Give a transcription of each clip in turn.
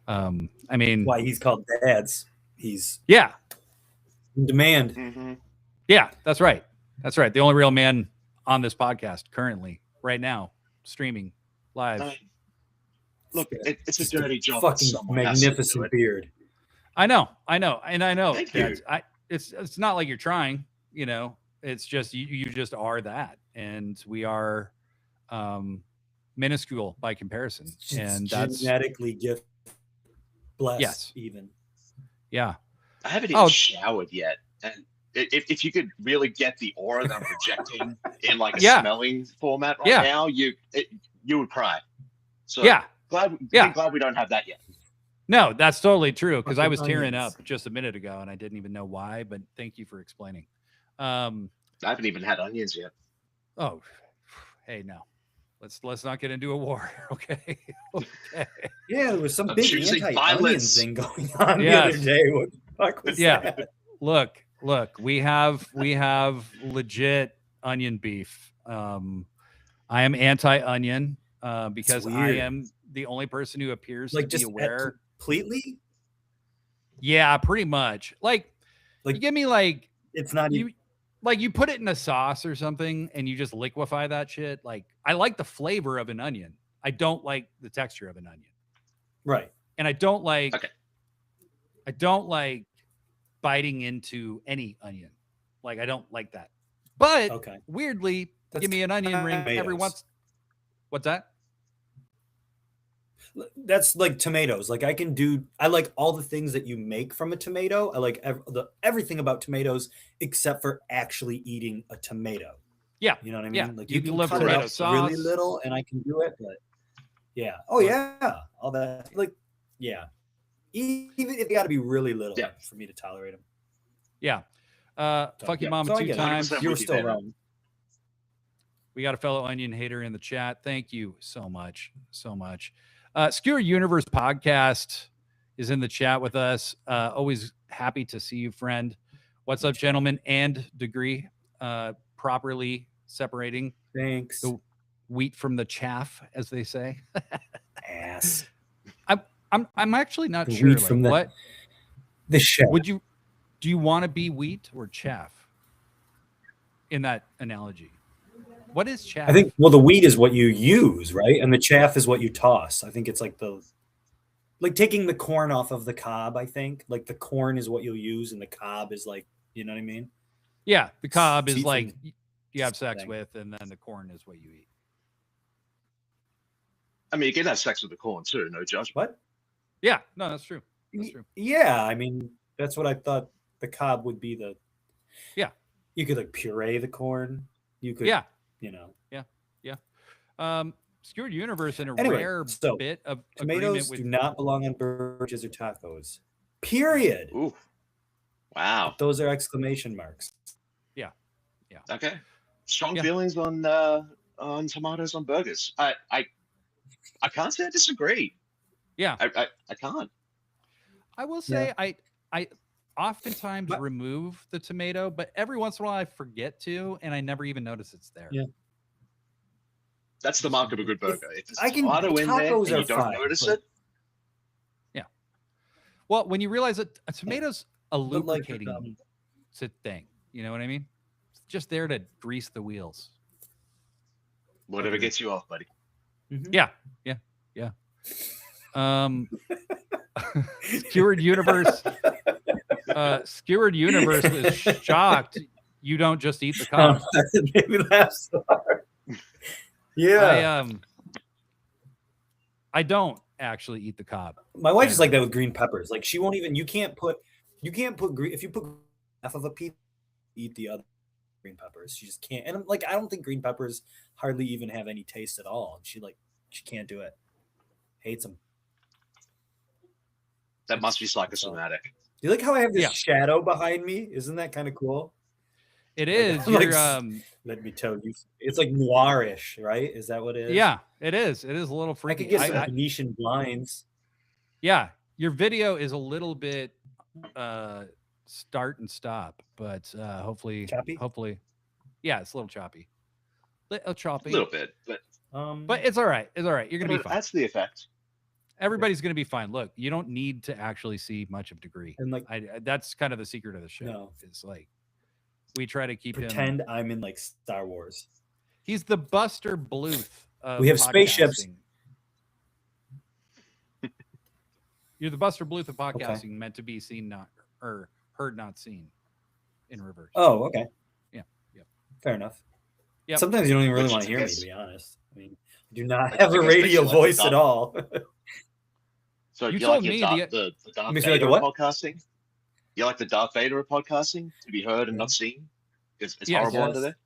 I mean, Why he's called Dads. He's yeah, in demand. Mm-hmm. yeah, that's right. That's right. The only real man on this podcast currently, right now, streaming live. Look, it's a Just dirty job. Fucking Someone has to do magnificent it. beard. I know, and I know. Thank you. It's not like you're trying, you know. It's just you just are that, and we are minuscule by comparison, Just and that's genetically gift blessed. Yes. Even. yeah. I haven't even showered yet, and if you could really get the aura that I'm projecting in like a smelling format right now, you would cry. So glad we don't have that yet. No, that's totally true, because I was tearing up just a minute ago and I didn't even know why, but thank you for explaining. I haven't even had onions yet. Oh, hey, no. Let's not get into a war, okay? Okay. Yeah, there was some big anti-onion thing going on the other day. What the fuck was that? Look, we have legit onion beef. I am anti-onion because I am the only person who appears to be aware. Completely? Yeah, pretty much. Like you give me like it's not you like you put it in a sauce or something and you just liquefy that shit. Like I like the flavor of an onion. I don't like the texture of an onion. Right. And I don't like biting into any onion. Like I don't like that. But weirdly, give me an onion ring every once. What's that? That's like tomatoes. Like I like all the things that you make from a tomato. I like everything about tomatoes except for actually eating a tomato. Yeah. You know what I mean? Yeah. Like you can love cut tomato it up sauce. really little and I can do it, but yeah. Oh yeah. All that. Like, yeah. Even if you got to be really little for me to tolerate them. Yeah. Fuck your mama 2 times. You're still wrong. We got a fellow onion hater in the chat. Thank you so much. So much. Skewer Universe podcast is in the chat with us. Always happy to see you, friend. What's up, gentlemen? And Degree, properly separating the wheat from the chaff, as they say. Ass. I'm actually not sure. Like, from what the chaff. do you want to be wheat or chaff in that analogy? What is chaff? I think, the wheat is what you use, right? And the chaff is what you toss. I think it's like taking the corn off of the cob, I think. Like the corn is what you'll use and the cob is like, you know what I mean? Yeah, the cob is like you have sex with, and then the corn is what you eat. I mean, you can have sex with the corn too, no judgment. What? Yeah, no, that's true. That's true. Yeah, I mean, that's what I thought the cob would be the... Yeah. You could like puree the corn. You could... Yeah. You know. Yeah. Skewered Universe in a rare bit of tomatoes do not belong on burgers or tacos. Period. Ooh. Wow. But those are exclamation marks. Yeah. Yeah. Okay. Strong feelings on tomatoes on burgers. I can't say I disagree. Yeah. I can't. I will say I oftentimes remove the tomato, but every once in a while I forget to, and I never even notice it's there. Yeah. That's the mark of a good burger. If there's I can tomato in there and you don't fine, notice it. Yeah. Well, when you realize that a tomato's a lubricating thing, you know what I mean? It's just there to grease the wheels. Whatever gets you off, buddy. Mm-hmm. Yeah. Skewered Universe. Skewered Universe was shocked you don't just eat the cob. Made me laugh so hard. Yeah. I don't actually eat the cob. My wife is like that with green peppers. Like she won't even. You can't put green. If you put half of a piece, eat the other green peppers. She just can't. And I'm like, I don't think green peppers hardly even have any taste at all. She can't do it. Hates them. That must be psychosomatic. Do you like how I have this shadow behind me? Isn't that kind of cool? It is. Let me tell you, it's like noirish, right? Is that what it is? Yeah, it is. It is a little freaky. I could get some Venetian blinds. Yeah, your video is a little bit start and stop, but hopefully, yeah, it's a little choppy. A little bit, but it's all right. It's all right. You're gonna be fine. That's the effect. Everybody's going to be fine. Look, you don't need to actually see much of Degree. And like, that's kind of the secret of the show. No. Is like we try to keep pretend him. I'm in like Star Wars. He's the Buster Bluth of We have podcasting. spaceships. You're the Buster Bluth of podcasting, Okay. meant to be seen, not or heard, not seen, in reverse. Oh, okay. Yeah. Yep. Fair enough. Yep. Sometimes you don't even really Which want to hear me, is- to be honest. I mean, I do not I have a guess radio makes you like voice the at all. So You you told like me the Darth Makes you like Vader a what? of podcasting? You like the Darth Vader of podcasting? To be heard and not seen? It's Yes. horrible under there.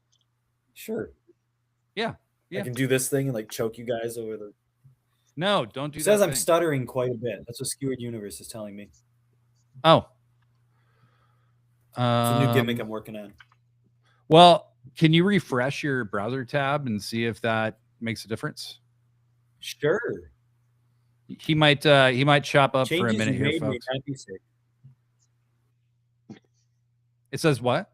Sure. Yeah. I can do this thing and like choke you guys over the. No, don't do It that. says I'm thing. stuttering quite a bit. That's what Skewered Universe is telling me. Oh. It's a new gimmick I'm working on. Well, can you refresh your browser tab and see if that makes a difference? Sure. He might chop up Changes for a minute you here, made me folks. happy sick. It says what?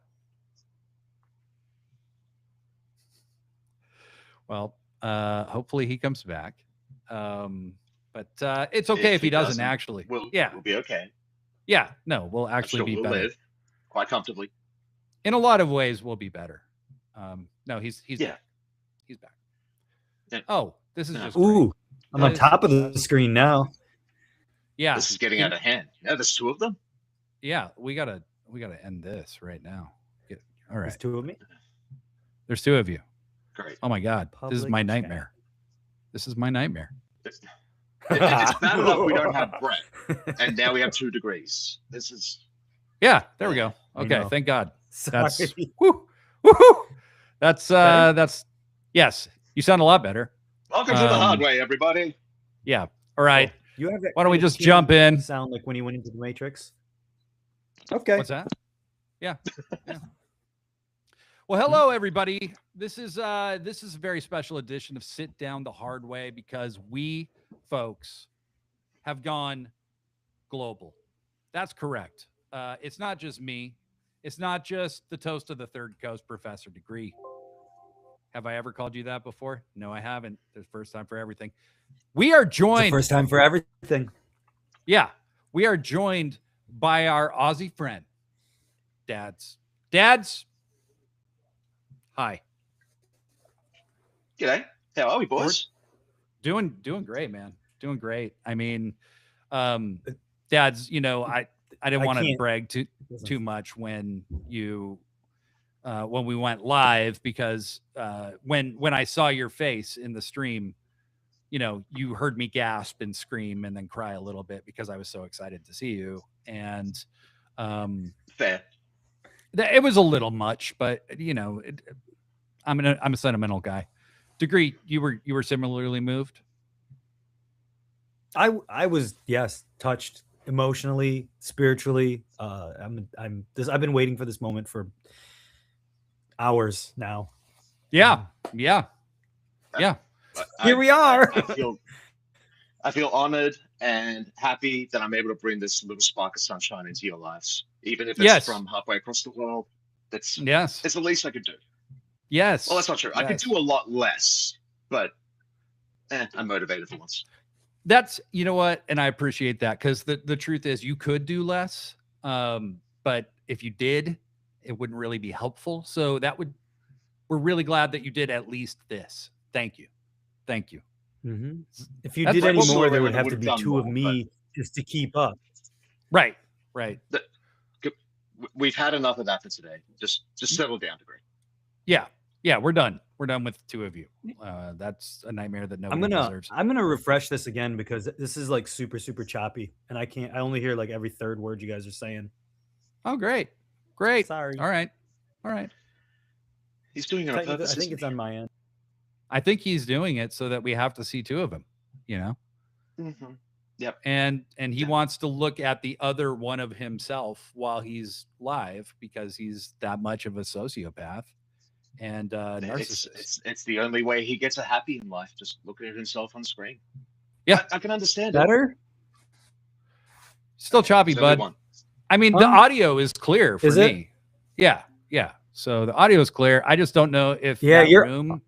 Well, hopefully he comes back. But it's okay if he doesn't actually. We'll be okay. Yeah, no, we'll I'm actually sure be we'll better. live quite comfortably. In a lot of ways, we'll be better. No, he's Yeah. back. He's back. Yeah. Oh, this is just Ooh, great. I'm on top of the screen now. Yeah, This is getting out of hand. Yeah, there's two of them. yeah. We gotta end this right now. All There's right, two of me. there's two of you. Great. Oh my God, this is Public my chat. nightmare. This is my nightmare. It's bad enough we don't have Brett, and now we have 2 degrees. This is Yeah, there we go. I Okay, know. thank God. That's Sorry. woo, woohoo. That's Better? that's yes. You sound a lot better. welcome to the hard Um, way, everybody. Yeah. All right. You have that Why don't we kind of just jump in? Sound like when he went into the Matrix. Okay. What's that? Yeah. Yeah. Well, hello everybody. This is a very special edition of Sit Down the Hard Way because we folks have gone global. That's correct. It's not just me. It's not just the toast of the third coast, Professor Degree. Have I ever called you that before? No, I haven't. There's first time for everything. We are It's the joined. first time for everything. Yeah, we are joined by our Aussie friend, Dads. Dads, hi. G'day. How are we, boys? Doing great, man. Doing great. I mean, Dads, you know, I didn't I want to can't- brag too much when you when we went live because when I saw your face in the stream, you know, you heard me gasp and scream and then cry a little bit because I was so excited to see you. And Fair. it was a little much, but you know, I'm a sentimental guy. Degree, you were similarly moved. I was, yes, touched emotionally, spiritually. I've been waiting for this moment for hours now. Yeah. But Here we are. I feel honored and happy that I'm able to bring this little spark of sunshine into your lives, even if it's Yes. from halfway across the world. It's Yes. the least I could do. Yes. Well, that's not true. I could Yes. do a lot less, but I'm motivated for once. That's, you know what, and I appreciate that because the truth is you could do less, but if you did, it wouldn't really be helpful. So we're really glad that you did at least this. Thank you. Mm-hmm. If you That's did like- any Well, more, there I would have to would've be done 2 of more, me just to keep up. Right. We've had enough of that for today. Just settle down, Degree. Yeah, we're done. We're done with 2 of you. That's a nightmare that nobody deserves. I'm gonna refresh this again because this is like super choppy, and I only hear like every third word you guys are saying. Oh, great. Sorry. All right. He's doing it on Technically, purpose. I think isn't it's on my end. I think he's doing it so that we have to see 2 of them, you know? he? Mhm. Yep. And he Yeah. wants to look at the other one of himself while he's live because he's that much of a sociopath and narcissist. It's the only way he gets a happy in life, just looking at himself on screen. Yeah. I can understand it. Better? Still choppy, There's only bud. one. I mean, the audio is clear for Is it? me. Yeah. So the audio is clear. I just don't know if Yeah, that you're- room.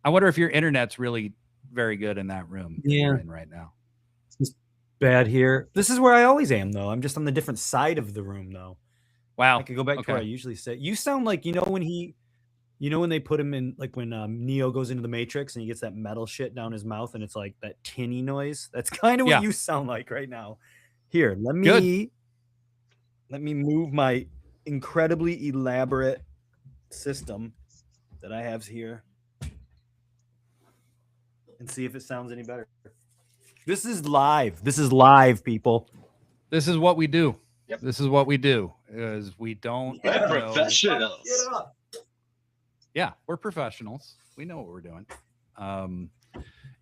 I wonder if your internet's really very good in that room that Yeah. you're in right now. It's bad here. This is where I always am, though. I'm just on the different side of the room, though. Wow. I could go back to where I usually sit. You sound like, when they put him in, like when Neo goes into the Matrix and he gets that metal shit down his mouth and it's like that tinny noise. That's kind of what you sound like right now. Here, let me move my incredibly elaborate system that I have here and see if it sounds any better. This is live. This is live, people. This is what we do. Yep. This is what we do. Is we don't professionals. Yeah, we're professionals. We know what we're doing.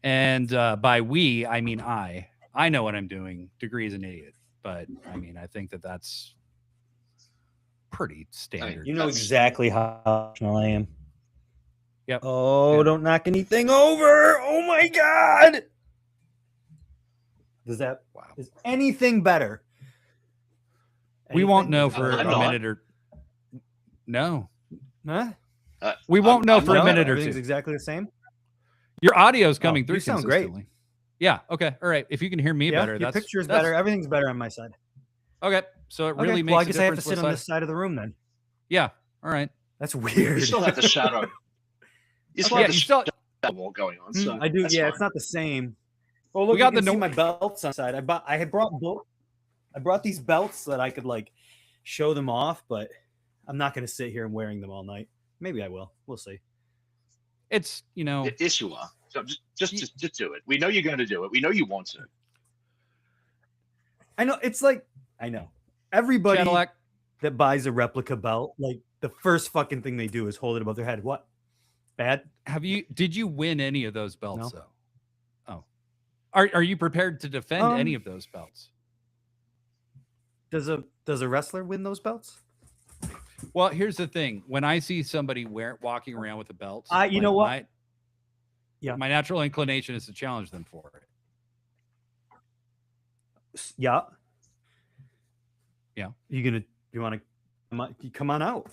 And by we, I mean I. I know what I'm doing. Degree's an idiot, but I mean, I think that's pretty standard. You know exactly how I am. Yep. Oh, don't knock anything over. Oh my God. Is anything better? We won't know for a minute or no. Huh? We won't know for a minute or two. Everything's exactly the same. Your audio is coming through. You sound great. Yeah. Okay. All right. If you can hear me better, your picture's better. Everything's better on my side. Okay. So it really makes. Well, I guess I have to sit on this side of the room then. Yeah. All right. That's weird. You still have the shadow. You still have the shadow wall going on. So I do. Yeah, fine. It's not the same. Well, look, we got see my belts on the side. I brought these belts so that I could like show them off, but I'm not going to sit here and wearing them all night. Maybe I will. We'll see. It's yes, you are. So just do it. We know you're going to do it. We know you want to. I know. It's like I know everybody Cadillac that buys a replica belt, like the first fucking thing they do is hold it above their head. What? Bad? Did you win any of those belts No. though? Oh, are you prepared to defend any of those belts? Does a wrestler win those belts? Well, here's the thing. When I see somebody walking around with a belt, you know what? My natural inclination is to challenge them for it. Yeah. Yeah. You want to come on out?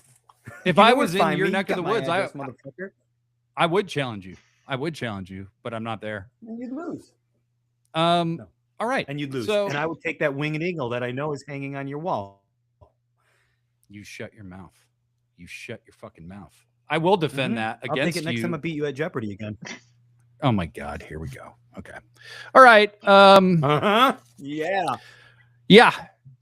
If I was in your neck of the woods, I would challenge you. But I'm not there. And you'd lose. No. All right. And you'd lose. So, and I would take that winged eagle that I know is hanging on your wall. You shut your mouth. You shut your fucking mouth. I will defend that against you. I'll take it next time I beat you at Jeopardy again. Oh my God. Here we go. Okay. All right. Yeah. Yeah.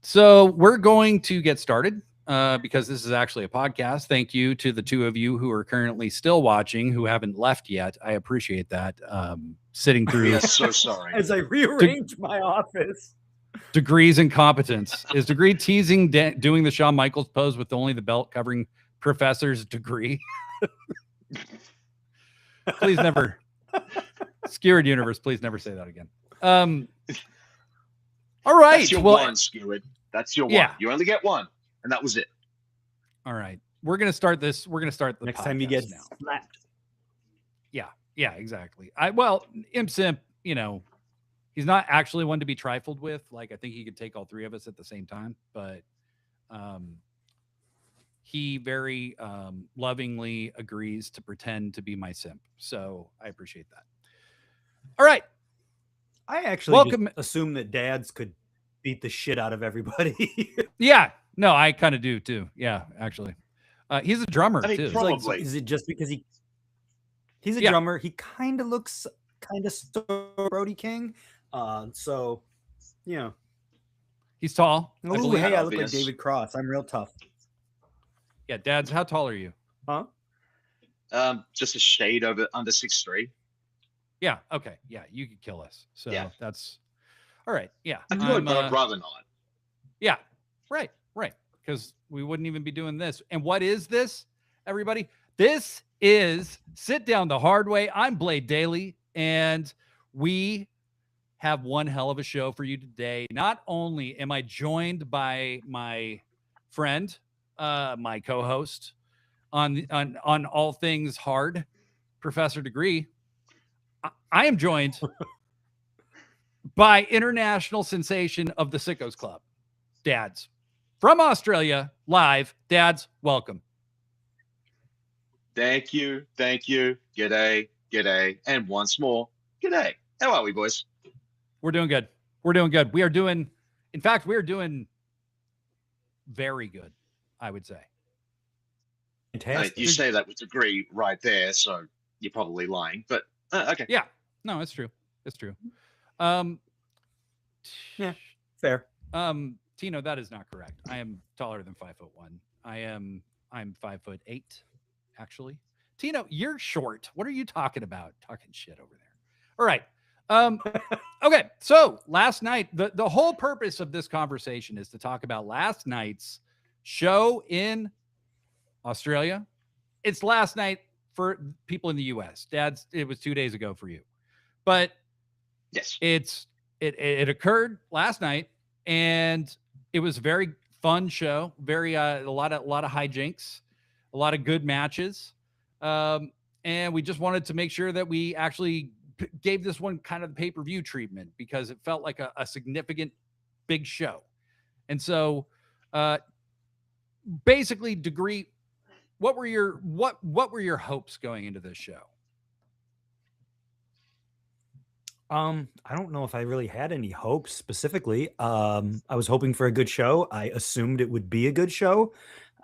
So we're going to get started because this is actually a podcast. Thank you to the two of you who are currently still watching, who haven't left yet. I appreciate that. Sitting through. Yes, so sorry. As I rearrange my office. Degree's incompetence. Is Degree teasing doing the Shawn Michaels pose with only the belt covering Professor's degree? Please never. Skewered Universe, please never say that again. All right. That's your one, Skewered. That's your one. You only get one, and that was it. All right. We're going to start this. We're going to start the next time you get slapped. Yeah, exactly. Imp Simp, he's not actually one to be trifled with. Like, I think he could take all three of us at the same time, but he very lovingly agrees to pretend to be my simp. So I appreciate that. All right. I actually assume that dads could beat the shit out of everybody. Yeah. No, I kind of do too. Yeah, actually. He's a drummer too. Probably. Is it just because he's a drummer? He kind of looks Brody King. So, he's tall. I look like David Cross. I'm real tough. Yeah, Dads, how tall are you? Huh? Just a shade under 6'3". Yeah. Okay. Yeah, you could kill us. So that's all right. Yeah, I could, but I'd rather not. Yeah. Right. Because we wouldn't even be doing this. And what is this, everybody? This is Sit Down the Hard Way. I'm Blade Daly, and we have one hell of a show for you today. Not only am I joined by my friend, my co-host on all things hard, Professor Degree, I am joined by international sensation of the Sickos Club, Dads. From Australia, live. Dads, welcome. Thank you. G'day. And once more, Good day. How are we, boys? We're doing good. We're doing good. We are doing very good, I would say. Fantastic. You say that with degree right there, so you're probably lying. But okay. Yeah. No, it's true. It's true. Yeah, fair. Tino, that is not correct. I am taller than 5'1". I'm 5'8", actually. Tino, you're short. What are you talking about? Talking shit over there. All right. Okay. So last night, the whole purpose of this conversation is to talk about last night's show in Australia. It's last night for people in the US. Dad's, it was 2 days ago for you. But yes, it occurred last night, and it was a very fun show. Very a lot of hijinks, a lot of good matches, and we just wanted to make sure that we actually gave this one kind of the pay-per-view treatment because it felt like a significant big show. And so, basically, Degree, what were your hopes going into this show? I don't know if I really had any hopes specifically. I was hoping for a good show. I assumed it would be a good show.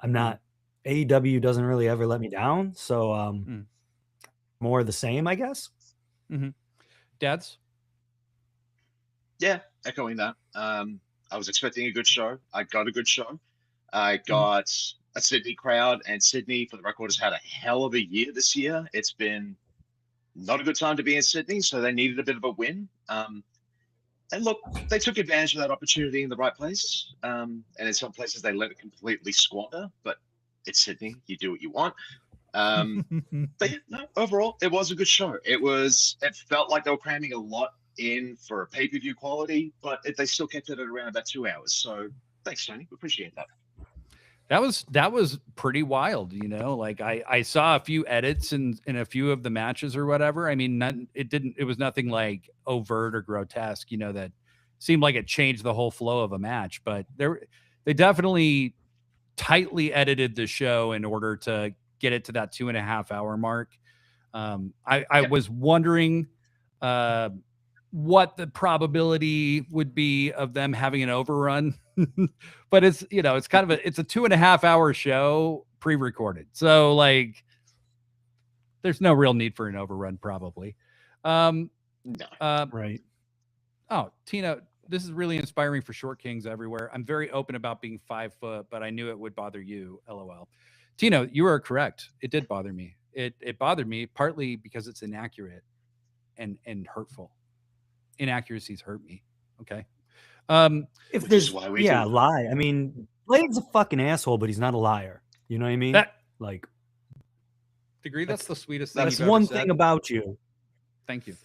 I'm not, AEW doesn't really ever let me down. So, more of the same, I guess. Dads? Yeah, echoing that. I was expecting a good show. I got a good show. I got a Sydney crowd, and Sydney, for the record, has had a hell of a year this year. It's been not a good time to be in Sydney, so they needed a bit of a win. And look, they took advantage of that opportunity in the right place. And in some places, they let it completely squander. But it's Sydney; you do what you want. But yeah, no, overall, it was a good show. It felt like they were cramming a lot in for a pay-per-view quality, but they still kept it at around about 2 hours. So thanks, Tony. We appreciate that. That was pretty wild, you know. Like I saw a few edits in a few of the matches or whatever. I mean, it was nothing like overt or grotesque, you know, that seemed like it changed the whole flow of a match. But they definitely tightly edited the show in order to get it to that 2.5 hour mark. I was wondering what the probability would be of them having an overrun. But it's, you know, it's kind of it's a 2.5 hour show pre-recorded. So like there's no real need for an overrun probably. No. Right. Oh, Tina, this is really inspiring for short kings everywhere. I'm very open about being 5 foot, but I knew it would bother you. LOL. Tina, you are correct. It did bother me. It bothered me partly because it's inaccurate and hurtful. Inaccuracies hurt me. Okay. If there's lie. I mean, Blade's a fucking asshole, but he's not a liar. You know what I mean? Like, Degree, that's the sweetest thing. That's one thing about you. Thank you.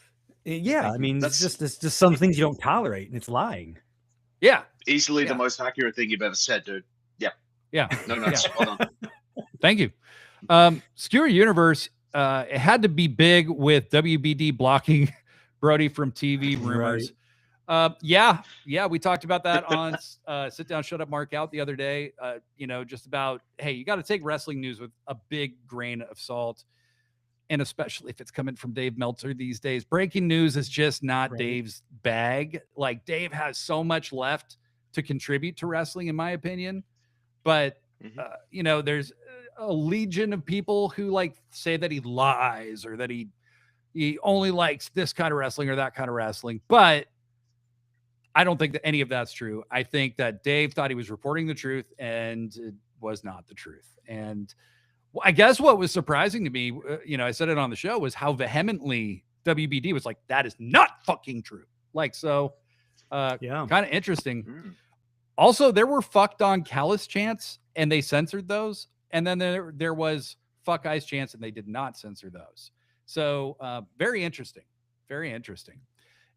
Yeah, Thank I mean, you. it's just some things you don't tolerate, and it's lying. Yeah, easily the most accurate thing you've ever said, dude. Yeah. Yeah. No, spot on. Thank you. Skewer Universe, it had to be big with WBD blocking Brody from TV rumors. Right. Yeah, we talked about that on Sit Down, Shut Up, Mark Out the other day. You know, just about, hey, you got to take wrestling news with a big grain of salt, and especially if it's coming from Dave Meltzer these days. Breaking news is just not Dave's bag. Like, Dave has so much left to contribute to wrestling, in my opinion. But, you know, there's a legion of people who like say that he lies or that he only likes this kind of wrestling or that kind of wrestling. But I don't think that any of that's true. I think that Dave thought he was reporting the truth, and it was not the truth. And I guess what was surprising to me, you know, I said it on the show, was how vehemently WBD was like, that is not fucking true. Like, so kind of interesting. Also, there were fucked on Callus chants, and they censored those. And then there was fuck Ice chants, and they did not censor those. So very interesting. Very interesting.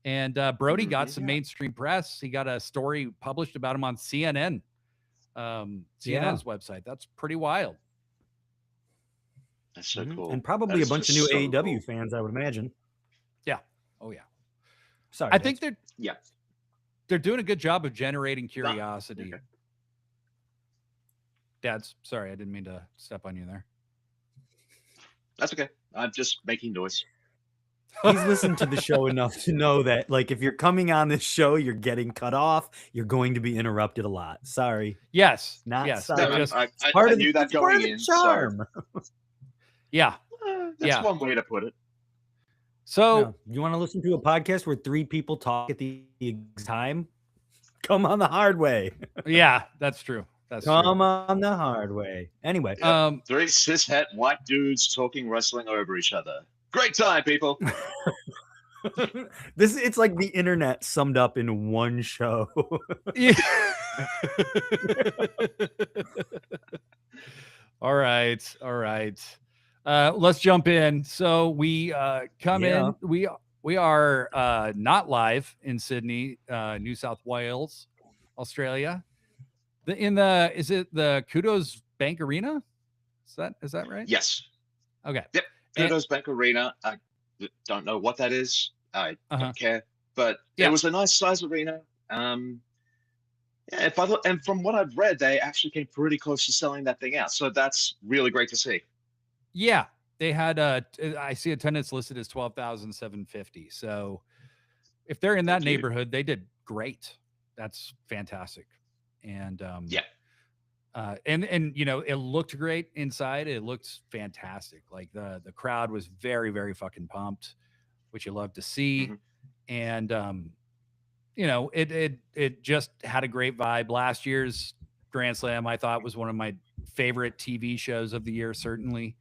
And Brody got some mainstream press. He got a story published about him on CNN, CNN's website. That's pretty wild. That's so cool. And probably a bunch of new AEW fans, I would imagine. Yeah. Oh, yeah. Sorry. I think they're doing a good job of generating curiosity. Okay. Dads, sorry, I didn't mean to step on you there. That's okay. I'm just making noise. He's listened to the show enough to know that, like, if you're coming on this show, you're getting cut off. You're going to be interrupted a lot. Sorry. Yes. Not yes. sorry. I knew that going in. Charm. So, yeah. That's one way to put it. So you want to listen to a podcast where 3 people talk at the exact time? Come on the hard way. Yeah, that's true. Come on the hard way. Anyway, 3 cishet white dudes talking wrestling over each other. Great time, people. It's like the internet summed up in one show. Yeah. All right. Let's jump in. So we come in. We are not live in Sydney, New South Wales, Australia. Is it the Kudos Bank Arena? Is that right? Yes. Okay. Yep. Kudos Bank Arena. I don't know what that is. I don't care. But it was a nice size arena. And from what I've read, they actually came pretty close to selling that thing out. So that's really great to see. Yeah. They had I see attendance listed as 12,750. So if they're in that neighborhood, they did great. That's fantastic. And and you know, it looked great inside. It looked fantastic. Like the crowd was very, very fucking pumped, which you love to see. And you know, it just had a great vibe. Last year's Grand Slam, I thought, was one of my favorite TV shows of the year, certainly.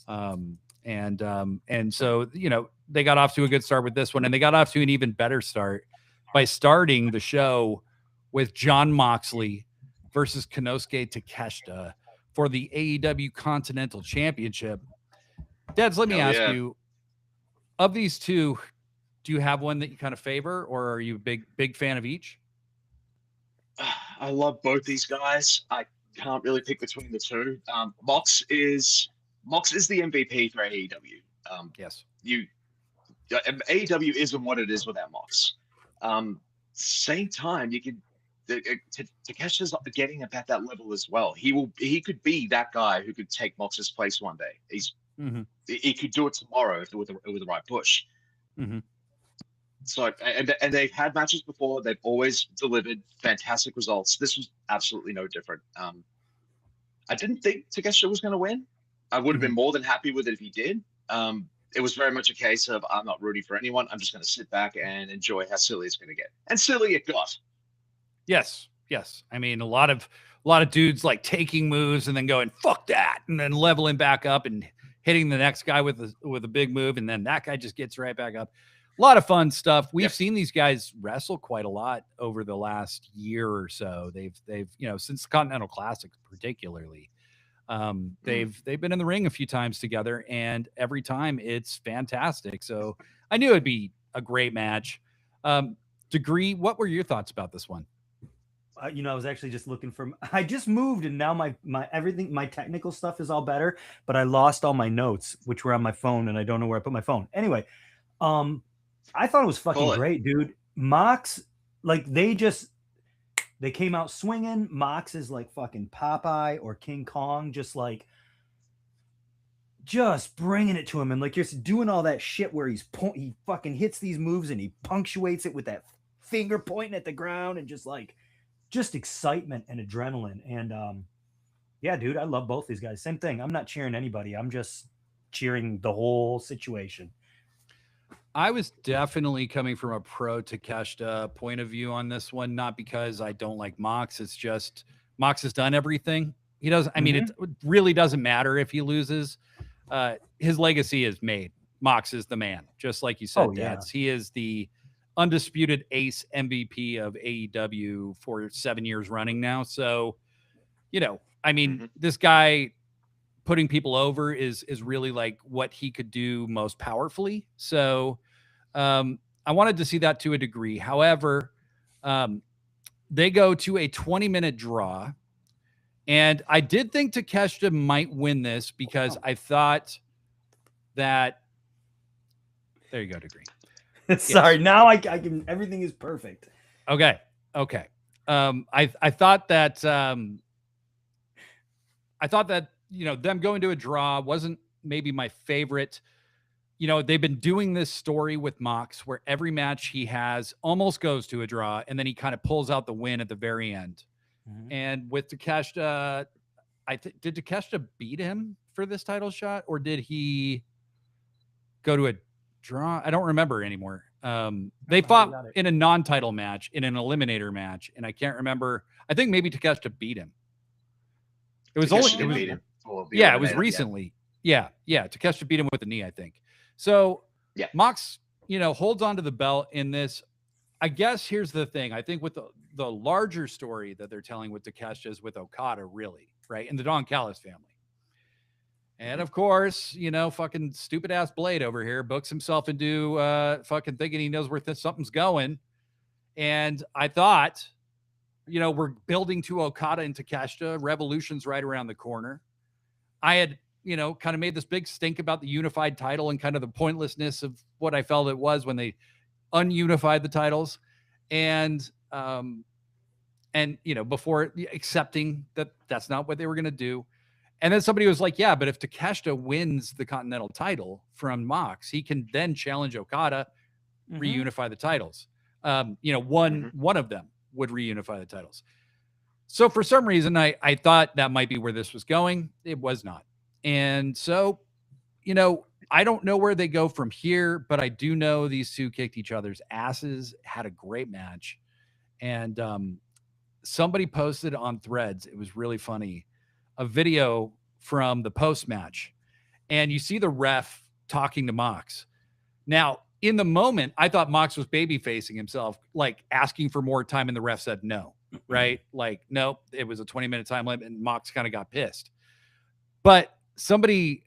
And so, you know, they got off to a good start with this one, and they got off to an even better start by starting the show with Jon Moxley versus Konosuke Takeshita for the AEW Continental Championship. Deds, let me ask you, of these two, do you have one that you kind of favor, or are you a big fan of each? I love both these guys. I can't really pick between the two. Mox is the MVP for AEW. Yes. AEW isn't what it is without Mox. Same time, you could Takeshita's getting about that level as well. He could be that guy who could take Mox's place one day. He could do it tomorrow with the right push. So and they've had matches before. They've always delivered fantastic results. This was absolutely no different. I didn't think Takeshita was going to win. I would have been more than happy with it if he did. It was very much a case of, I'm not rooting for anyone. I'm just going to sit back and enjoy how silly it's going to get. And silly it got. Yes. I mean, a lot of dudes like taking moves and then going, fuck that, and then leveling back up and hitting the next guy with a big move, and then that guy just gets right back up. A lot of fun stuff. We've seen these guys wrestle quite a lot over the last year or so. They've you know, since the Continental Classic particularly. They've been in the ring a few times together, and every time it's fantastic. So I knew it'd be a great match. Degree, what were your thoughts about this one? You know, I was actually just looking for. I just moved, and now my everything, my technical stuff is all better. But I lost all my notes, which were on my phone, and I don't know where I put my phone. Anyway, I thought it was fucking great, dude. Mox, like they came out swinging. Mox is like fucking Popeye or King Kong, just bringing it to him, and like you're doing all that shit where he fucking hits these moves and he punctuates it with that finger pointing at the ground, and just excitement and adrenaline. And yeah, dude, I love both these guys. Same thing. I'm not cheering anybody. I'm just cheering the whole situation. I was definitely coming from a pro Takeshita point of view on this one, not because I don't like Mox. It's just Mox has done everything. He doesn't. I mean, it really doesn't matter if he loses. His legacy is made. Mox is the man, just like you said, Dads. He is the undisputed ace MVP of AEW for 7 years running now. So, you know, I mean, this guy putting people over is really like what he could do most powerfully. So I wanted to see that to a degree. However, they go to a 20-minute draw, and I did think Takeshita might win this because I thought that there you go, Degree. Sorry, now I can, everything is perfect. Okay. I thought that you know, them going to a draw wasn't maybe my favorite you know, they've been doing this story with Mox where every match he has almost goes to a draw, and then he kind of pulls out the win at the very end. Mm-hmm. And with Takeshita, did Takeshita beat him for this title shot, or did he go to a draw? I don't remember anymore. They fought in a non-title match, in an eliminator match, and I can't remember. I think maybe Takeshita beat him. It was it was recently. Yeah. Takeshita beat him with the knee, I think. So Mox, you know, holds on to the belt in this. I guess here's the thing. I think with the larger story that they're telling with Takeshita is with Okada, really, right? And the Don Callis family. And of course, you know, fucking stupid ass Blade over here books himself into fucking thinking he knows where something's going. And I thought, you know, we're building to Okada and Takeshita. Revolution's right around the corner. I had, you know, kind of made this big stink about the unified title and kind of the pointlessness of what I felt it was when they ununified the titles. And you know, before accepting that that's not what they were going to do. And then somebody was like, yeah, but if Takeshita wins the Continental title from Mox, he can then challenge Okada, reunify the titles. You know, one of them would reunify the titles. So for some reason, I thought that might be where this was going. It was not. And so, you know, I don't know where they go from here, but I do know these two kicked each other's asses, had a great match. And somebody posted on Threads, it was really funny, a video from the post-match. And you see the ref talking to Mox. Now, in the moment, I thought Mox was baby-facing himself, like asking for more time, and the ref said no, right? Like, no, it was a 20-minute time limit, and Mox kind of got pissed. But somebody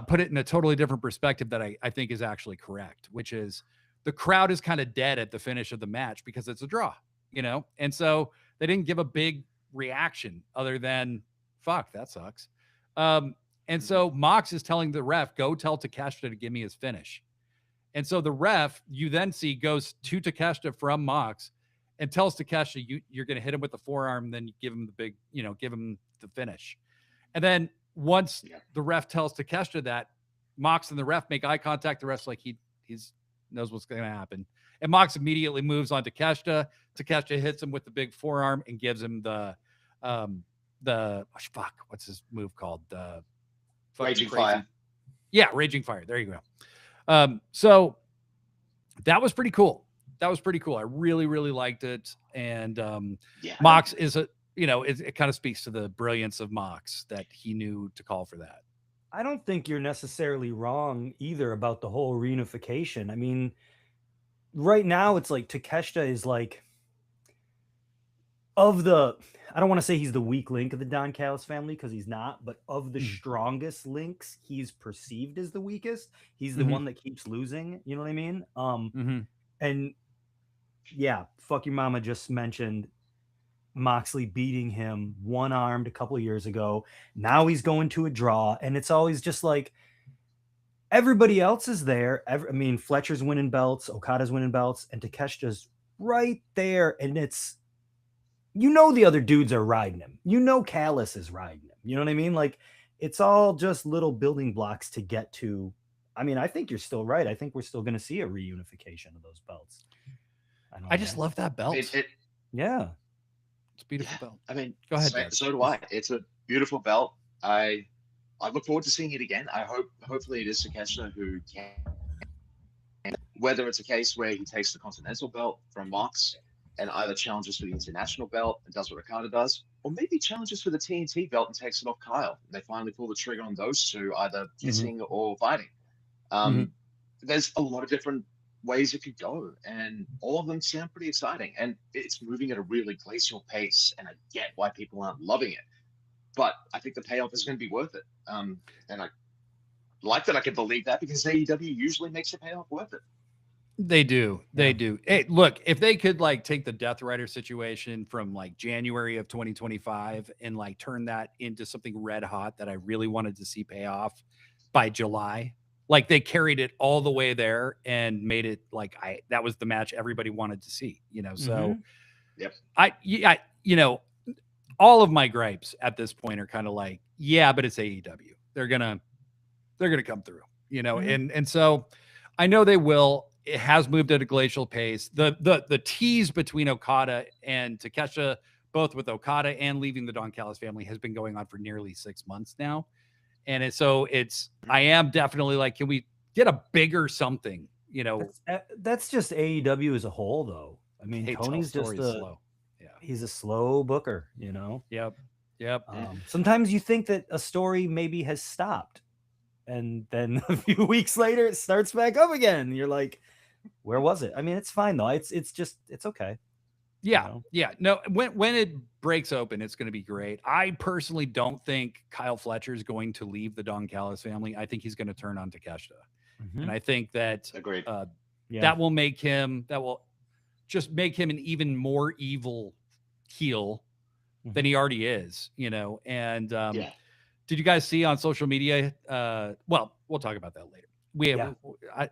put it in a totally different perspective that I think is actually correct, which is the crowd is kind of dead at the finish of the match because it's a draw, you know? And so they didn't give a big reaction other than, fuck, that sucks. And so Mox is telling the ref, go tell Takeshita to give me his finish. And so the ref, you then see, goes to Takeshita from Mox and tells Takeshita, you're going to hit him with the forearm, and then you give him the big, you know, give him the finish. And then once the ref tells Takeshita that, Mox and the ref make eye contact. The ref's like, he's knows what's going to happen. And Mox immediately moves on to Takeshita. Takeshita hits him with the big forearm and gives him the what's his move called? Raging Fire. Yeah, Raging Fire. There you go. So that was pretty cool. I really, really liked it. And Mox is it kind of speaks to the brilliance of Mox that he knew to call for that. I don't think you're necessarily wrong either about the whole reunification. I mean, right now it's like Takeshita is like I don't want to say he's the weak link of the Don Callis family, because he's not, but of the strongest links, he's perceived as the weakest. He's the one that keeps losing. You know what I mean? And yeah, fuck your mama just mentioned Moxley beating him one-armed a couple of years ago. Now he's going to a draw, and it's always just like everybody else is there. I mean, Fletcher's winning belts, Okada's winning belts, and Takeshita's right there, and it's, you know, the other dudes are riding him. You know, Callis is riding him. You know what I mean? Like, it's all just little building blocks to get to. I mean, I think you're still right. I think we're still going to see a reunification of those belts. I just love that belt. Yeah. It's a beautiful belt. I mean, go ahead. So do I. It's a beautiful belt. I look forward to seeing it again. Hopefully it is Takeshita who can. Whether it's a case where he takes the Continental belt from Mox and either challenges for the international belt and does what Okada does, or maybe challenges for the TNT belt and takes it off Kyle. They finally pull the trigger on those two, either hitting or fighting. There's a lot of different ways it could go, and all of them sound pretty exciting, and it's moving at a really glacial pace, and I get why people aren't loving it, but I think the payoff is going to be worth it. And I like that I can believe that, because AEW usually makes the payoff worth it. They do. Hey, look, if they could like take the Death Rider situation from like January of 2025 and like turn that into something red hot that I really wanted to see pay off by July, like they carried it all the way there and made it like that was the match everybody wanted to see, you know? So you know, all of my gripes at this point are kind of like, yeah, but it's AEW. They're going to come through, and so I know they will. It has moved at a glacial pace. The tease between Okada and Takeshita, both with Okada and leaving the Don Callis family, has been going on for nearly 6 months now. And I am definitely like, can we get a bigger something, That's just AEW as a whole, though. I mean, Tony's just slow. Yeah. He's a slow booker, Yep. Sometimes you think that a story maybe has stopped, and then a few weeks later it starts back up again. You're like, where was it? I mean, it's fine though. It's okay. Yeah. Yeah. No, when it breaks open, it's going to be great. I personally don't think Kyle Fletcher is going to leave the Don Callis family. I think he's going to turn on Takeshita. Mm-hmm. And I think that agreed. That will just make him an even more evil heel than he already is, and did you guys see on social media? Well, we'll talk about that later. I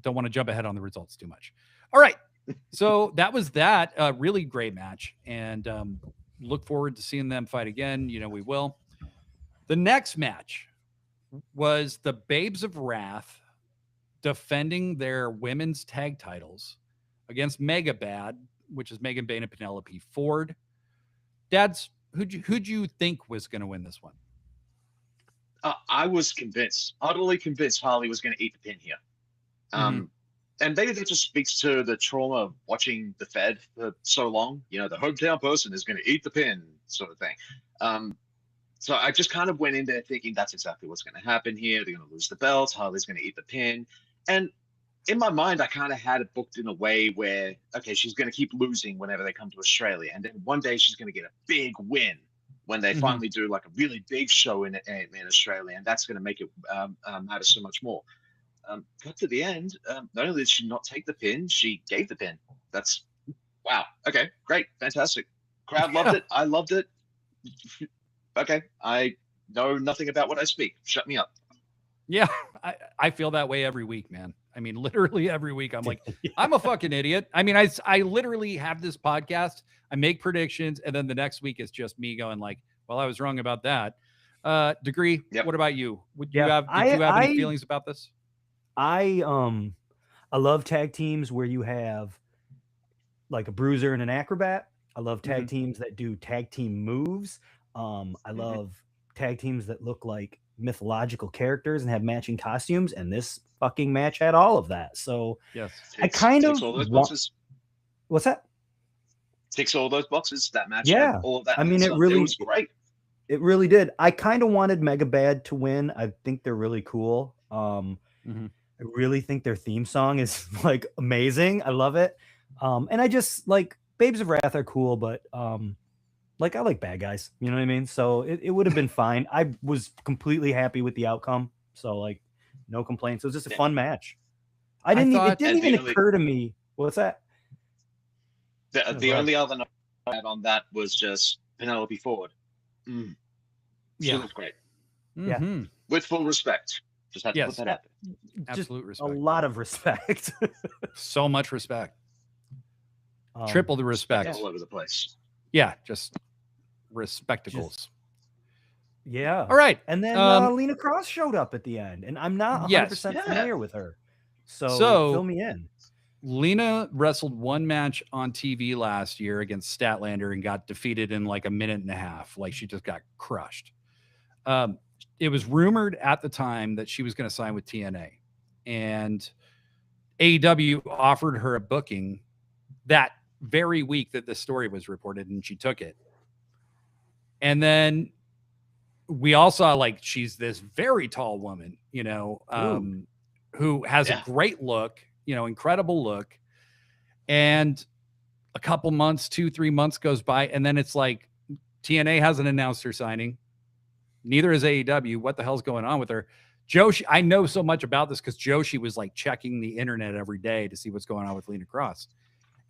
don't want to jump ahead on the results too much. All right. So that was that really great match, and look forward to seeing them fight again. We will. The next match was the Babes of Wrath defending their women's tag titles against Mega Bad, which is Megan Bayne and Penelope Ford. Dads, who'd you think was going to win this one? I was utterly convinced Harley was going to eat the pin here. And maybe that just speaks to the trauma of watching the Fed for so long. The hometown person is going to eat the pin sort of thing. So I just kind of went in there thinking that's exactly what's going to happen here. They're going to lose the belts. Harley's going to eat the pin. And in my mind, I kind of had it booked in a way where, okay, she's going to keep losing whenever they come to Australia. And then one day she's going to get a big win when they finally do like a really big show in Australia. And that's going to make it matter so much more. Got to the end. Not only did she not take the pin, she gave the pin. That's wow. Okay, great. Fantastic. Crowd loved it. I loved it. Okay. I know nothing about what I speak. Shut me up. Yeah, I feel that way every week, man. I mean, literally every week I'm like, I'm a fucking idiot. I mean, I literally have this podcast. I make predictions. And then the next week it's just me going like, well, I was wrong about that. Degree. Yep. What about you? Did you have any feelings about this? I love tag teams where you have like a bruiser and an acrobat. I love tag teams that do tag team moves. I love tag teams that look like mythological characters and have matching costumes, and this fucking match had all of that. So yes, I kind of all those boxes. What's that? Ticks all those boxes. That match, yeah, all of that. I mean, it was great. It really did. I kind of wanted Mega Bad to win. I think they're really cool. I really think their theme song is like amazing. I love it. And I just like Babes of Wrath are cool, but like I like bad guys, you know what I mean? So it would have been fine. I was completely happy with the outcome. So like no complaints. It was just a fun match. It didn't even occur to me. What's that? The only other note I had on that was just Penelope Ford. She was great. Yeah. With full respect. Just had to put that out there. Absolute respect. A lot of respect. So much respect. Triple the respect. All over the place. Yeah, just respectacles. Yeah. All right. And then Lena Cross showed up at the end, and I'm not 100% familiar with her. So fill me in. Lena wrestled one match on TV last year against Statlander and got defeated in like a minute and a half. Like she just got crushed. It was rumored at the time that she was going to sign with TNA, and AEW offered her a booking that very week that the story was reported, and she took it. And then we all saw like she's this very tall woman, who has a great look, incredible look. And a couple months, 2-3 months goes by, and then it's like TNA hasn't announced her signing. Neither is AEW. What the hell's going on with her? Joshi, I know so much about this because Joshi was like checking the internet every day to see what's going on with Lena Cross.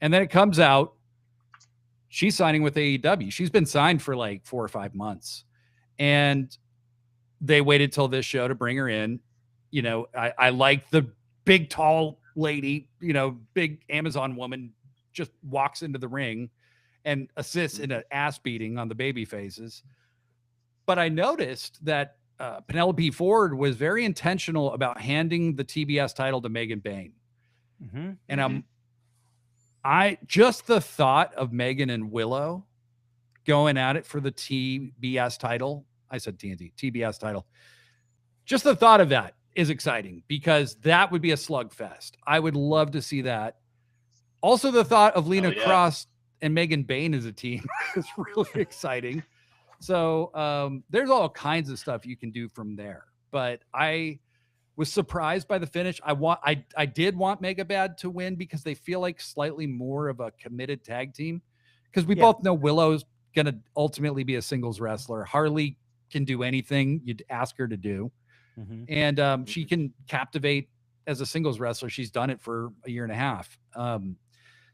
And then it comes out she's signing with AEW. She's been signed for like 4 or 5 months. And they waited till this show to bring her in. I like the big, tall lady, big Amazon woman just walks into the ring and assists in an ass beating on the baby faces. But I noticed that Penelope Ford was very intentional about handing the TBS title to Megan Bayne. Mm-hmm. And just the thought of Megan and Willow going at it for the TBS title. I said TNT, TBS title. Just the thought of that is exciting because that would be a slugfest. I would love to see that. Also, the thought of Lena Cross and Megan Bayne as a team is really exciting. So there's all kinds of stuff you can do from there. But I was surprised by the finish. I did want Mega Bad to win because they feel like slightly more of a committed tag team. Because we both know Willow's going to ultimately be a singles wrestler. Harley can do anything you'd ask her to do. Mm-hmm. And she can captivate as a singles wrestler. She's done it for a year and a half.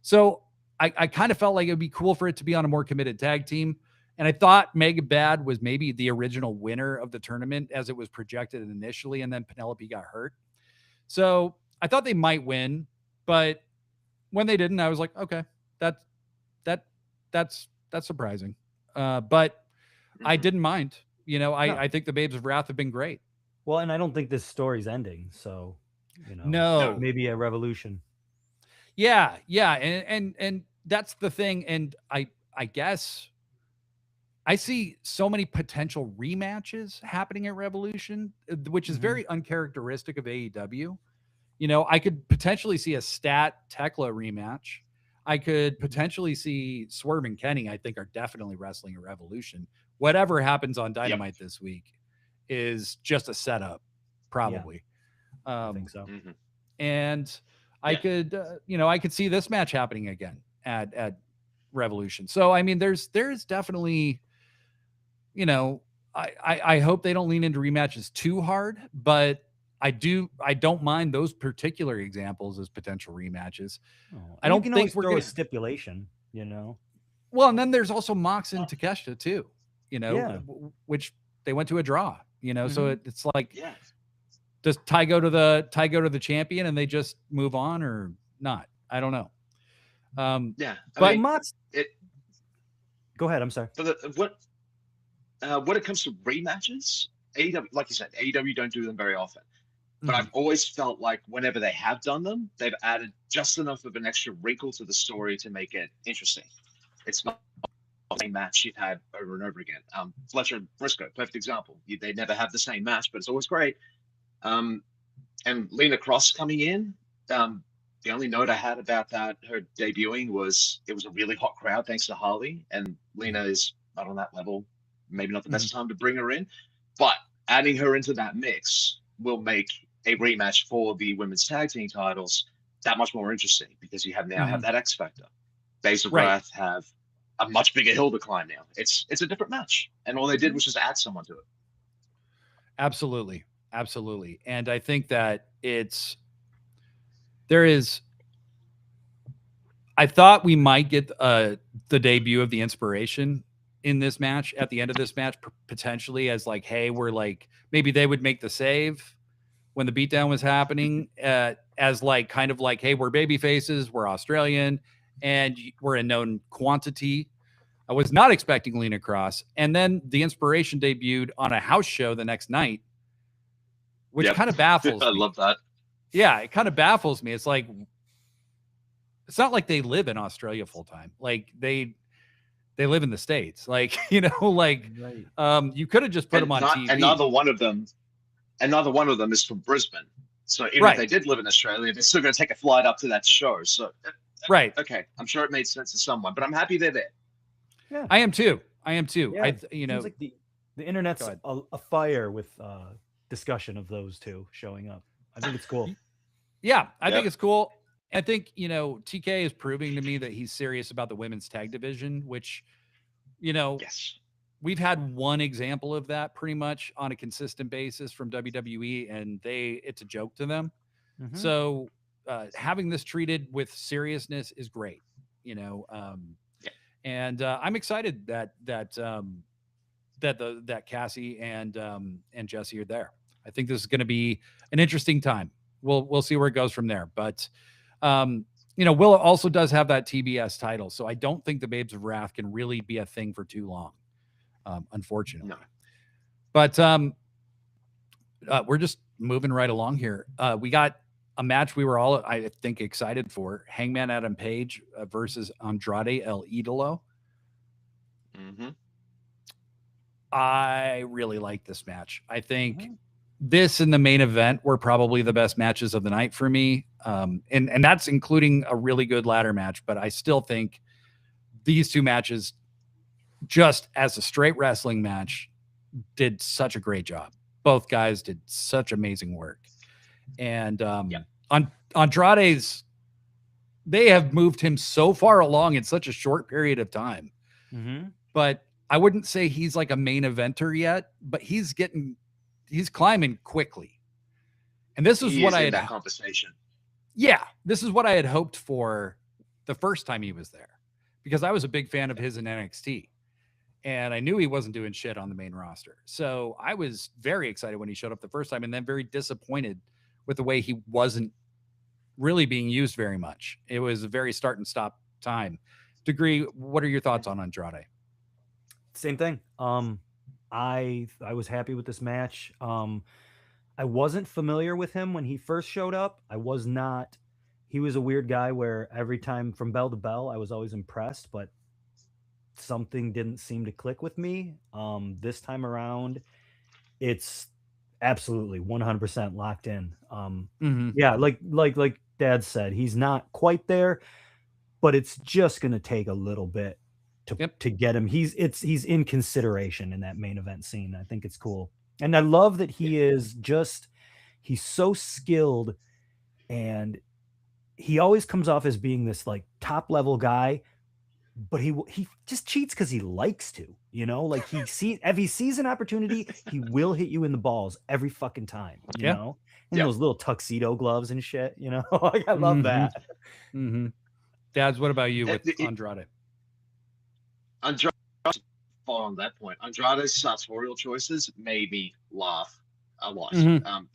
So I kind of felt like it would be cool for it to be on a more committed tag team. And I thought Mega Bad was maybe the original winner of the tournament as it was projected initially. And then Penelope got hurt. So I thought they might win, but when they didn't, I was like, okay, that's surprising. But I didn't mind, I think the Babes of Wrath have been great. Well, and I don't think this story's ending. So, no, maybe a revolution. Yeah. And that's the thing. And I guess I see so many potential rematches happening at Revolution, which is very uncharacteristic of AEW. I could potentially see a Stat Tekla rematch. I could potentially see Swerve and Kenny, I think, are definitely wrestling a Revolution. Whatever happens on Dynamite this week is just a setup, probably. I think so. And I could, I could see this match happening again at Revolution. So, I mean, there's definitely, I hope they don't lean into rematches too hard, but I don't mind those particular examples as potential rematches. I don't think we're going to stipulation, Well, and then there's also Mox and Takeshita too, which they went to a draw, so it's like, does Ty go to the champion and they just move on or not? I don't know. But Mox, go ahead. I'm sorry. When it comes to rematches, AEW, like you said, AEW don't do them very often. But I've always felt like whenever they have done them, they've added just enough of an extra wrinkle to the story to make it interesting. It's not the same match you've had over and over again. Fletcher and Briscoe, perfect example. They never have the same match, but it's always great. And Lena Cross coming in, the only note I had about that, her debuting, was it was a really hot crowd thanks to Harley, and Lena is not on that level. Maybe not the best time to bring her in, but adding her into that mix will make a rematch for the women's tag team titles that much more interesting because you have that X factor. Babes of Wrath have a much bigger hill to climb now. It's a different match, and all they did was just add someone to it. Absolutely. And I think that I thought we might get the debut of the Inspiration in this match at the end of this match, potentially as like, hey, we're like, maybe they would make the save when the beatdown was happening, as like, kind of like, hey, we're baby faces, we're Australian, and we're a known quantity. I was not expecting Lena Cross. And then the Inspiration debuted on a house show the next night, which kind of baffles me. I love that. Yeah, it kind of baffles me. It's like, it's not like they live in Australia full time. Like they live in the States. Like, you could have just put them on TV. Another one of them is from Brisbane. So even if they did live in Australia, they're still going to take a flight up to that show. So, okay, I'm sure it made sense to someone, but I'm happy they're there. Yeah, I am too. Yeah, seems like the internet's a fire with discussion of those two showing up. I think it's cool. Yeah, I think it's cool. I think, TK is proving to me that he's serious about the women's tag division, which, we've had one example of that pretty much on a consistent basis from WWE, and it's a joke to them. So having this treated with seriousness is great, and I'm excited that Cassie and Jesse are there. I think this is going to be an interesting time. We'll see where it goes from there, but Willow also does have that TBS title, so I don't think the Babes of Wrath can really be a thing for too long, unfortunately. No. But we're just moving right along here. We got a match we were all, I think, excited for. Hangman Adam Page versus Andrade El Idolo. Mm-hmm. I really like this match. I think this and the main event were probably the best matches of the night for me. And that's including a really good ladder match, but I still think these two matches, just as a straight wrestling match, did such a great job. Both guys did such amazing work. And on Andrade's, they have moved him so far along in such a short period of time. But I wouldn't say he's like a main eventer yet, but he's climbing quickly. And this is what I had, that conversation. Yeah, this is what I had hoped for the first time he was there, because I was a big fan of his in NXT. And I knew he wasn't doing shit on the main roster. So I was very excited when he showed up the first time, and then very disappointed with the way he wasn't really being used very much. It was a very start and stop time. Degree, what are your thoughts on Andrade? Same thing. I was happy with this match. I wasn't familiar with him when he first showed up. He was a weird guy where every time from bell to bell, I was always impressed, but something didn't seem to click with me. This time around, it's absolutely 100% locked in. Yeah, like Dad said, he's not quite there, but it's just going to take a little bit to get him. He's in consideration in that main event scene. I think it's cool. And I love that he's so skilled, and he always comes off as being this like top level guy, but he just cheats because he likes to, like if he sees an opportunity, he will hit you in the balls every fucking time, you know, and those little tuxedo gloves and shit, like, I love that. Dads, what about you with Andrade? Andrade, on that point, Andrade's sartorial choices made me laugh a lot.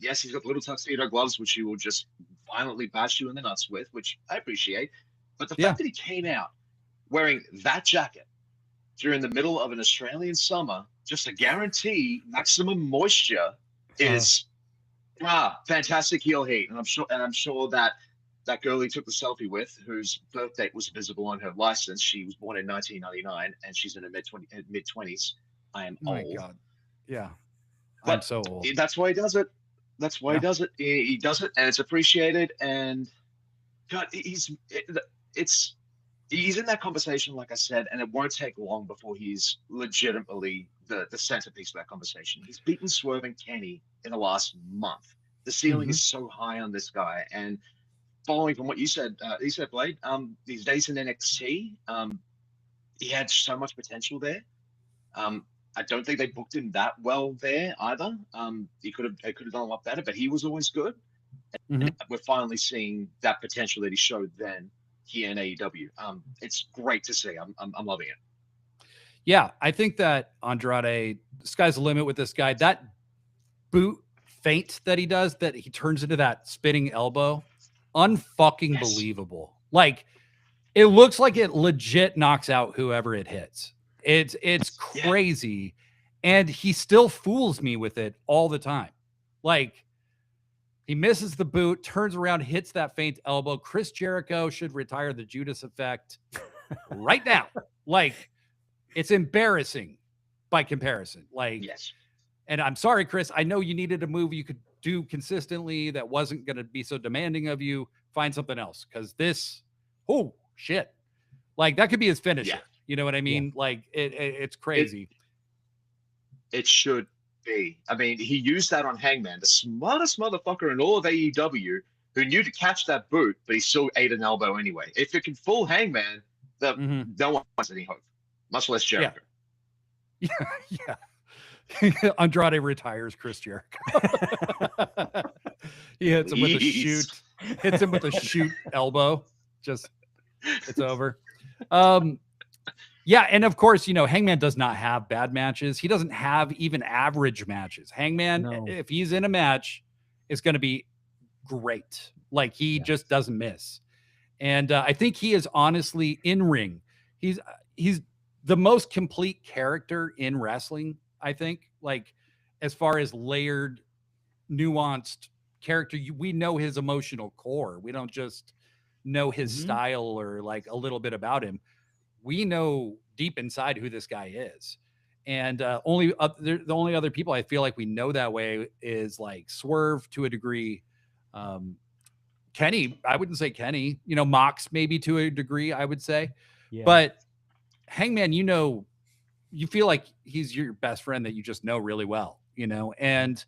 Yes, he's got little tuxedo gloves, which he will just violently bash you in the nuts with, which I appreciate. But the fact that he came out wearing that jacket during the middle of an Australian summer, just to guarantee maximum moisture, is fantastic heel heat. And I'm sure that girl he took the selfie with, whose birth date was visible on her license, she was born in 1999, and she's in her mid-20s. I am old. My God. Yeah. But I'm so old. That's why he does it. That's why he does it. He does it, and it's appreciated. And God, he's in that conversation, like I said, and it won't take long before he's legitimately the centerpiece of that conversation. He's beaten Swerve and Kenny in the last month. The ceiling is so high on this guy. And following from what you said, Blade, these days in NXT, he had so much potential there. I don't think they booked him that well there either. They could have done a lot better, but he was always good. And we're finally seeing that potential that he showed then here in AEW. It's great to see. I'm loving it. Yeah, I think that Andrade, sky's the limit with this guy. That boot feint that he does, that he turns into that spinning elbow, unfucking believable. Like, it looks like it legit knocks out whoever it hits. It's crazy. And he still fools me with it all the time. Like, he misses the boot, turns around, hits that feint elbow. Chris Jericho should retire the Judas effect right now. Like, it's embarrassing by comparison. Like, and I'm sorry, Chris, I know you needed a move you could do consistently that wasn't going to be so demanding of you. Find something else, because this, oh shit, like that could be his finisher. You know what I mean? Like it's crazy. It should be. I mean, he used that on Hangman, the smartest motherfucker in all of AEW, who knew to catch that boot, but he still ate an elbow anyway. If it can fool Hangman, no one has any hope, much less Jericho. Yeah. Andrade retires Chris Jericho. He hits him with a shoot. Hits him with a shoot elbow. Just, it's over. Yeah, and of course, Hangman does not have bad matches. He doesn't have even average matches. Hangman, if he's in a match, it's going to be great. Like, he just doesn't miss. And I think he is honestly in ring. He's the most complete character in wrestling, I think. Like, as far as layered nuanced character. We know his emotional core. We don't just know his style or like a little bit about him. We know deep inside who this guy is. And the only other people I feel like we know that way is like Swerve to a degree. Kenny, I wouldn't say Kenny, Mox maybe to a degree, I would say. Yeah. But Hangman, you feel like he's your best friend that you just know really well, and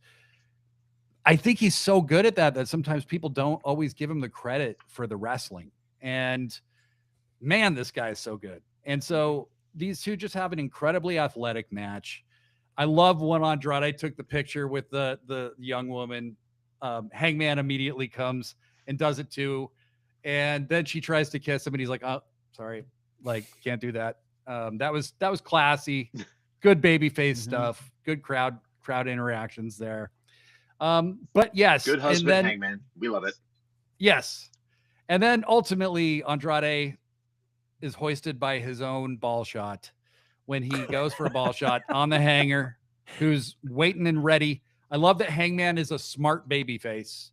I think he's so good at that sometimes people don't always give him the credit for the wrestling. And man, this guy is so good. And so these two just have an incredibly athletic match. I love when Andrade took the picture with the young woman. Hangman immediately comes and does it too. And then she tries to kiss him and he's like, oh, sorry. Like, can't do that. That was classy. Good babyface stuff. Good crowd interactions there. But yes. Good husband, Hangman. We love it. Yes. And then ultimately Andrade is hoisted by his own ball shot when he goes for a ball shot on the hanger, who's waiting and ready. I love that Hangman is a smart baby face.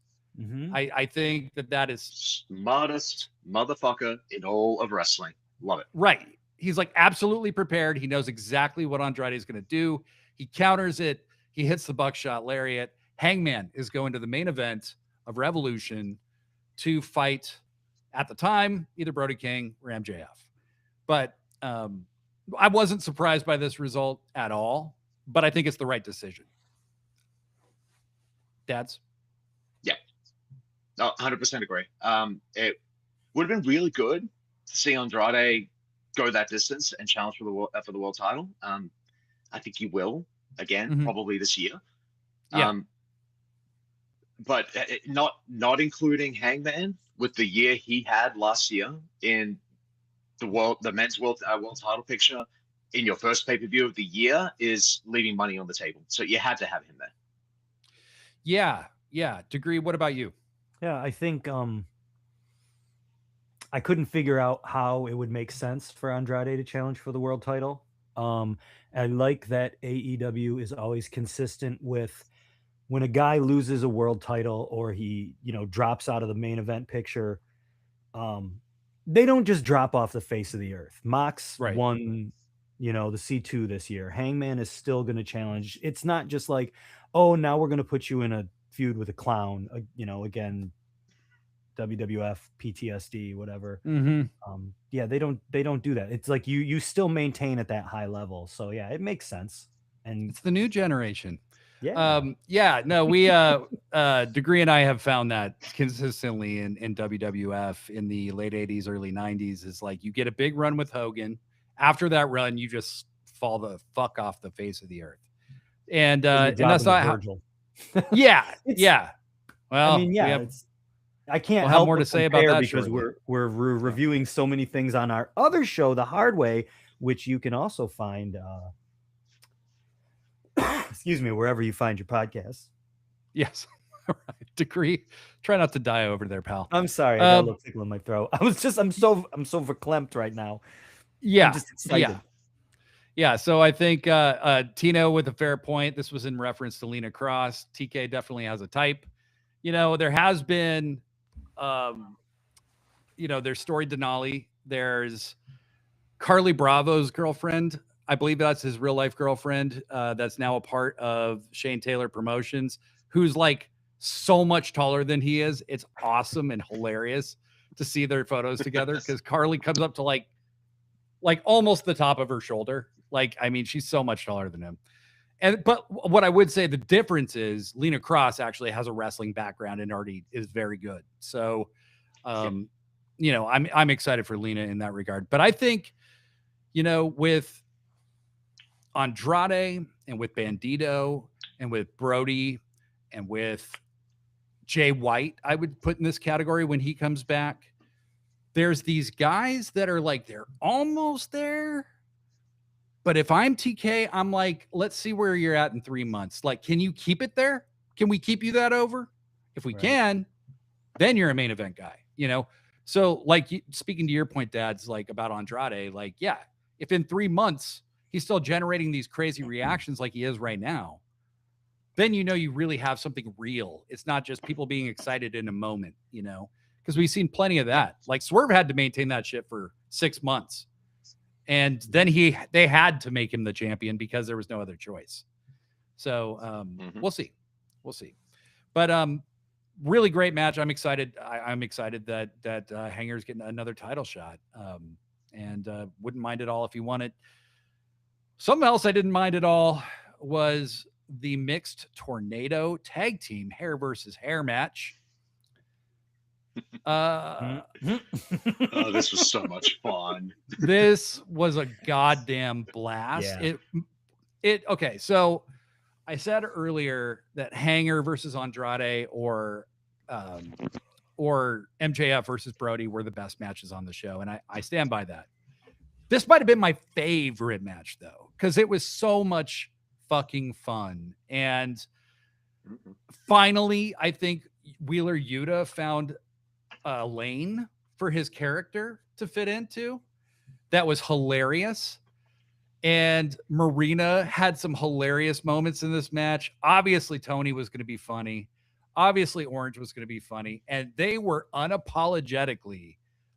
I think that is smartest motherfucker in all of wrestling. Love it. Right. He's like absolutely prepared. He knows exactly what Andrade is going to do. He counters it. He hits the buckshot lariat. Hangman is going to the main event of Revolution to fight, at the time, either Brody King or MJF. But I wasn't surprised by this result at all, but I think it's the right decision. Dads? Yeah. 100% agree. It would have been really good to see Andrade go that distance and challenge for the world title. I think he will again, probably this year. Yeah. But not including Hangman with the year he had last year in the men's world title picture in your first pay-per-view of the year is leaving money on the table. So you had to have him there. Yeah. Degree. What about you? Yeah, I think I couldn't figure out how it would make sense for Andrade to challenge for the world title. I like that AEW is always consistent with when a guy loses a world title or he, drops out of the main event picture, they don't just drop off the face of the earth. Mox won, the C2 this year. Hangman is still going to challenge. It's not just like, oh, now we're going to put you in a feud with a clown, again, WWF, PTSD, whatever. Yeah, they don't do that. It's like you still maintain at that high level. So yeah, it makes sense. And it's the new generation. Yeah. No, we Degree and I have found that consistently in WWF in the late 80s, early 90s is like you get a big run with Hogan. After that run, you just fall the fuck off the face of the earth. And that's not how. Yeah. Well, I mean, I can't we'll help have more to say about that because shortly. we're reviewing so many things on our other show, The Hard Way, which you can also find excuse me, wherever you find your podcasts. Yes. All right. Degree. Try not to die over there, pal. I'm sorry. I got a little tickle in my throat. I'm so verklempt right now. Yeah. I'm just excited. Yeah. So I think Tino with a fair point. This was in reference to Lena Cross. TK definitely has a type. There has been there's Story Denali. There's Carly Bravo's girlfriend. I believe that's his real life girlfriend. That's now a part of Shane Taylor Promotions, who's like so much taller than he is. It's awesome and hilarious to see their photos together because Carly comes up to like almost the top of her shoulder. Like, I mean, she's so much taller than him. But what I would say the difference is Lena Cross actually has a wrestling background and already is very good. So, I'm excited for Lena in that regard. But I think, with Andrade and with Bandito and with Brody and with Jay White, I would put in this category when he comes back. There's these guys that are like, they're almost there. But if I'm TK, I'm like, let's see where you're at in 3 months. Like, can you keep it there? Can we keep you that over? If we can, then you're a main event guy, So like speaking to your point, Dad's like about Andrade, like, yeah, if in 3 months he's still generating these crazy reactions like he is right now, then you know you really have something real. It's not just people being excited in a moment, you know, because we've seen plenty of that. Like Swerve had to maintain that shit for 6 months. And then they had to make him the champion because there was no other choice. So we'll see. We'll see. But really great match. I'm excited. I'm excited that Hanger's getting another title shot. And wouldn't mind at all if he won it. Something else I didn't mind at all was the mixed tornado tag team hair versus hair match. Oh, this was so much fun. This was a goddamn blast. Yeah. Okay, so I said earlier that Hanger versus Andrade or MJF versus Brody were the best matches on the show, and I stand by that. This might have been my favorite match though, because it was so much fucking fun. And finally, I think Wheeler Yuta found a lane for his character to fit into that was hilarious. And Marina had some hilarious moments in this match. Obviously, Toni was going to be funny. Obviously, Orange was going to be funny. And they were unapologetically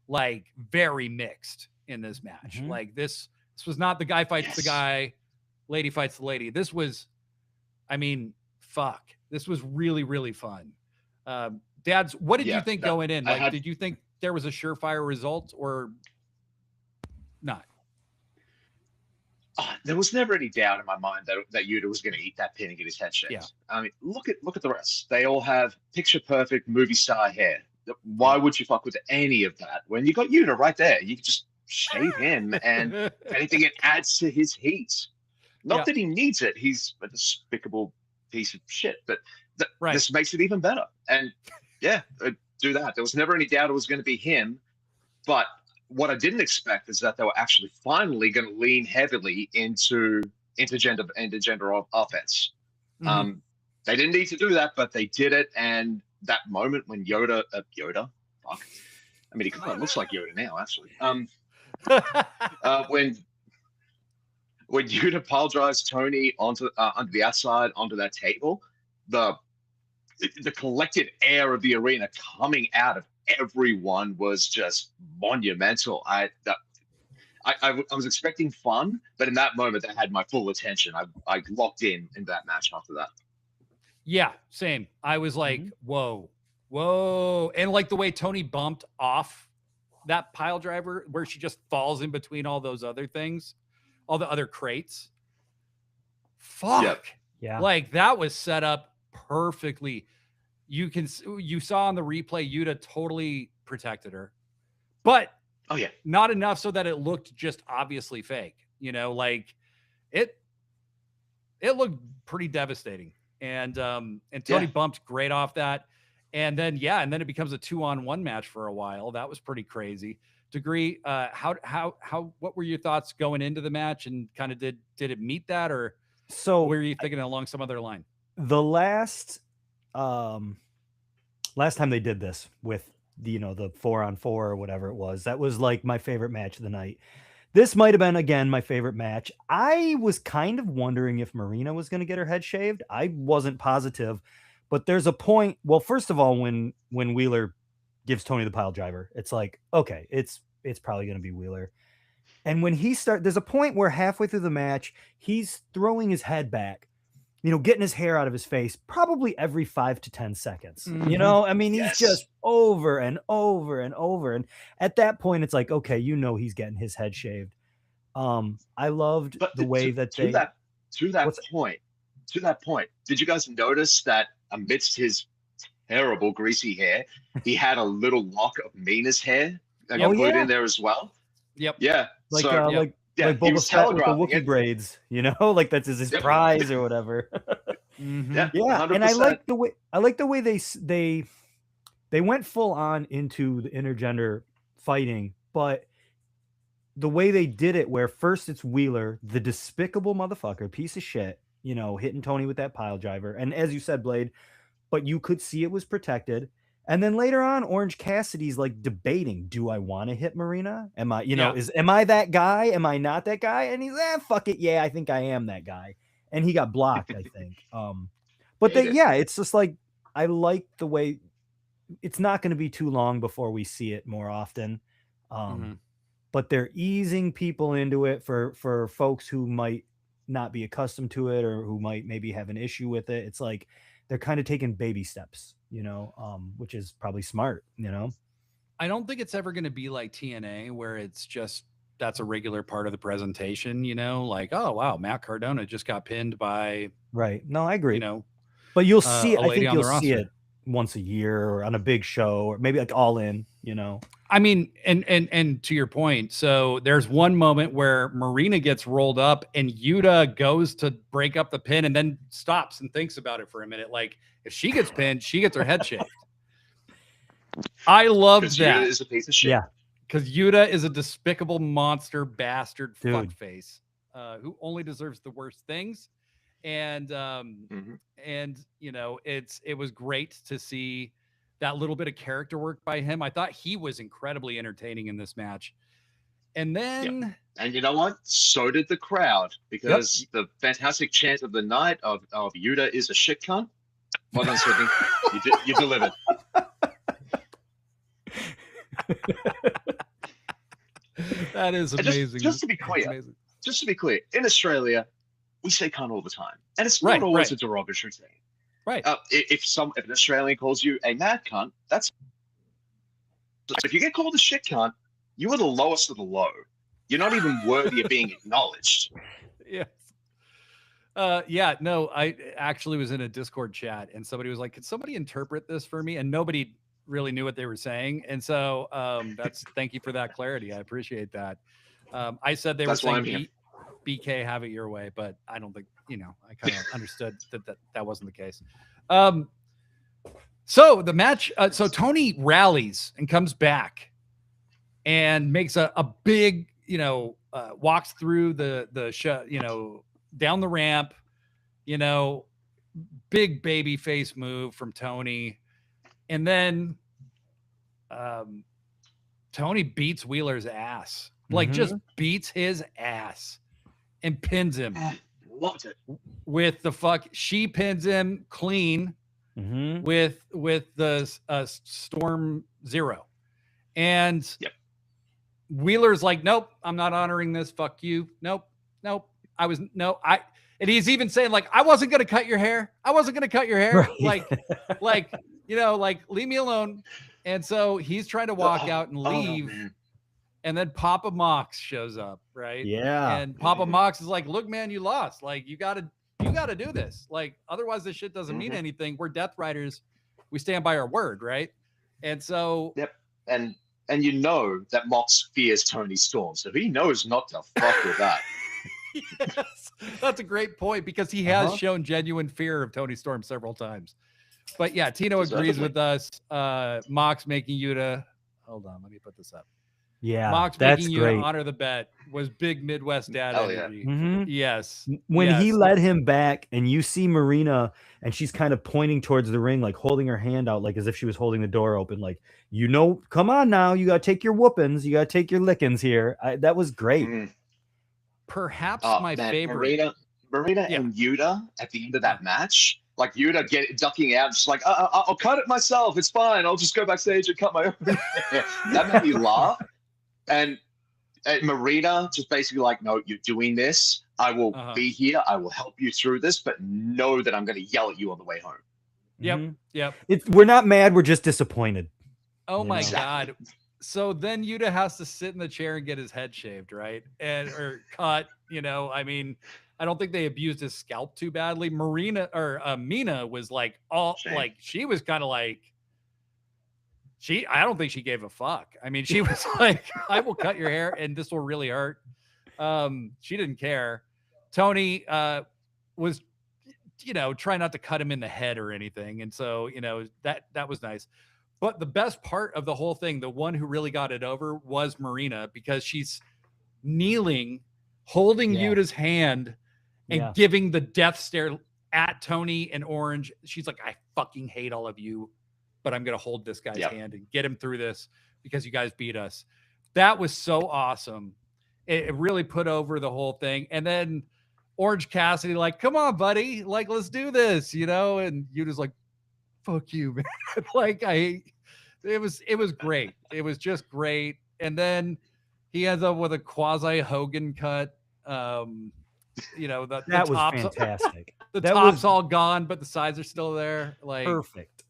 like very mixed in this match. Mm-hmm. Like this was not the guy fights the guy, lady fights the lady. This was, I mean, fuck. This was really, really fun. Dads, what did you think going in? Like, did you think there was a surefire result or not? There was never any doubt in my mind that Yuta was going to eat that pin and get his head shaved. Yeah. I mean, look at the rest. They all have picture perfect movie star hair. Why would you fuck with any of that when you got Yuta right there? You could just shave him, and if anything, it adds to his heat. Not that he needs it. He's a despicable piece of shit, but this makes it even better. And do that. There was never any doubt it was going to be him, but what I didn't expect is that they were actually finally going to lean heavily into intergender offense. Mm-hmm. They didn't need to do that, but they did it. And that moment when Yoda, fuck, I mean, he kind of looks like Yoda now, actually. When Yuta pile drives Toni onto the outside onto that table, the collected air of the arena coming out of everyone was just monumental. I was expecting fun, but in that moment, that had my full attention. I locked in that match after that. Yeah, same. I was like, whoa. And like the way Toni bumped off that pile driver where she just falls in between all those other things, all the other crates. Fuck. Yep. Yeah. Like that was set up perfectly. You saw on the replay, Yuta totally protected her, but not enough so that it looked just obviously fake. You know, like it looked pretty devastating. And Toni bumped great off that. And then it becomes a 2-on-1 match for a while. That was pretty crazy. Degree, what were your thoughts going into the match, and kind of did it meet that, or so were you thinking along some other line? The last time they did this with the 4-on-4 or whatever it was, that was like my favorite match of the night. This might have been, again, my favorite match. I was kind of wondering if Marina was going to get her head shaved. I wasn't positive, but there's a point. Well, first of all, when Wheeler gives Toni the pile driver, it's like, okay, it's probably going to be Wheeler. And when there's a point where halfway through the match, he's throwing his head back, getting his hair out of his face, probably every 5 to 10 seconds. Mm-hmm. I mean, he's just over and over and over. And at that point, it's like, okay, he's getting his head shaved. I loved the way that to that point, did you guys notice that amidst his terrible greasy hair, he had a little lock of Mina's hair that got put in there as well? Yep. Yeah. Like Boba Fett with the Wookiee braids, like that's his prize or whatever. Mm-hmm. Yeah. 100%. And I like the way they went full on into the intergender fighting, but the way they did it, where first it's Wheeler, the despicable motherfucker, piece of shit, hitting Toni with that pile driver. And as you said, Blade, but you could see it was protected. And then later on, Orange Cassidy's like debating, do I want to hit Marina? Am I, am I that guy? Am I not that guy? And he's, fuck it. Yeah, I think I am that guy. And he got blocked, I think. But it's just like, I like the way it's not going to be too long before we see it more often. But they're easing people into it for folks who might not be accustomed to it or who might maybe have an issue with it. It's like they're kind of taking baby steps, which is probably smart, I don't think it's ever going to be like TNA where it's just, that's a regular part of the presentation, like, oh, wow, Matt Cardona just got pinned by. Right. No, I agree. But you'll see, I think you'll see it once a year or on a big show or maybe like All In, I mean, and to your point, so there's one moment where Marina gets rolled up and Yuta goes to break up the pin and then stops and thinks about it for a minute. Like, if she gets pinned, she gets her head shaved. I love that. Yuta is a piece of shit. Yeah. Because Yuta is a despicable monster bastard fuckface who only deserves the worst things. And it was great to see that little bit of character work by him. I thought he was incredibly entertaining in this match. And then and you know what? So did the crowd, because the fantastic chant of the night of Yuta is a shit cunt. Well done, Sydney. You delivered. That is amazing. Just to be clear, in Australia, we say cunt all the time, and it's not always a derogatory thing. Right. If an Australian calls you a mad cunt, if you get called a shit cunt, you are the lowest of the low. You're not even worthy of being acknowledged. Yes. No, I actually was in a Discord chat and somebody was like, could somebody interpret this for me? And nobody really knew what they were saying. And so thank you for that clarity. I appreciate that. I said they were saying BK, have it your way, but I don't think, I kind of understood that wasn't the case. So the match, so Toni rallies and comes back and makes a big, walks through the show, down the ramp, big baby face move from Toni. And then Toni beats Wheeler's ass, just beats his ass and pins him. Loved it. With she pins him clean with the Storm Zero. And Wheeler's like, nope, I'm not honoring this. Fuck you. Nope. And he's even saying, like, I wasn't going to cut your hair. Right. Like, leave me alone. And so he's trying to walk out and leave. And then Papa Mox shows up, right? Yeah. And Papa Mox is like, look, man, you lost. Like, you gotta do this. Like, otherwise this shit doesn't mean anything. We're Death Riders. We stand by our word, right? And so And that Mox fears Toni Storm, so he knows not to fuck with that. Yes, that's a great point, because he has shown genuine fear of Toni Storm several times. But yeah, Tino agrees with us. Mox making Yuta. Hold on, let me put this up. Yeah, Mox that's making great. Yuta honor the bet was big Midwest dad energy. Yes. When he led him back, and you see Marina, and she's kind of pointing towards the ring, like holding her hand out, like as if she was holding the door open, like, come on now, you got to take your whoopings, you got to take your lickings here. That was great. Perhaps my favorite. Marina and Yuta at the end of that match, like Yuta ducking out, just like, I'll cut it myself. It's fine. I'll just go backstage and cut my own hair. That made me laugh. And Marina just basically like, no, you're doing this. I will be here. I will help you through this, but know that I'm going to yell at you on the way home. Yep. We're not mad. We're just disappointed. Oh my God. So then Yuta has to sit in the chair and get his head shaved, right? Or cut, I mean, I don't think they abused his scalp too badly. Mina was like, she was kind of like, I don't think she gave a fuck. I mean, she was like, I will cut your hair and this will really hurt. She didn't care. Toni was, trying not to cut him in the head or anything. And so, that was nice. But the best part of the whole thing, the one who really got it over, was Marina, because she's kneeling, holding Yuta's hand and giving the death stare at Toni and Orange. She's like, I fucking hate all of you, but I'm going to hold this guy's hand and get him through this because you guys beat us. That was so awesome. It really put over the whole thing. And then Orange Cassidy, like, come on, buddy, like, let's do this, you know? And Yuta's like, fuck you, man. Like, it was great. It was just great. And then he ends up with a quasi Hogan cut. You know, that was fantastic. The top's all gone, but the sides are still there. Like, perfect.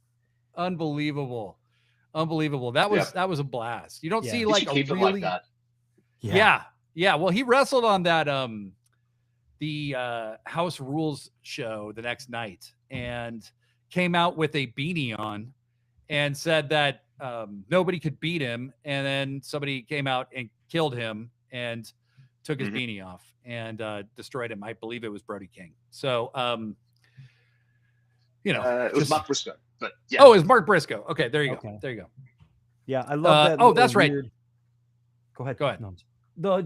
Unbelievable. That was a blast. You don't see like a really like that. Yeah. Well, he wrestled on that the House Rules show the next night and came out with a beanie on and said that nobody could beat him, and then somebody came out and killed him and took his beanie off and destroyed him. I believe it was Brody King. So you know, it was Mark Briscoe. But yeah. Oh, it's Mark Briscoe. Okay, there you go. There you go. Yeah, I love that. Oh, that's weird... right. Go ahead. No,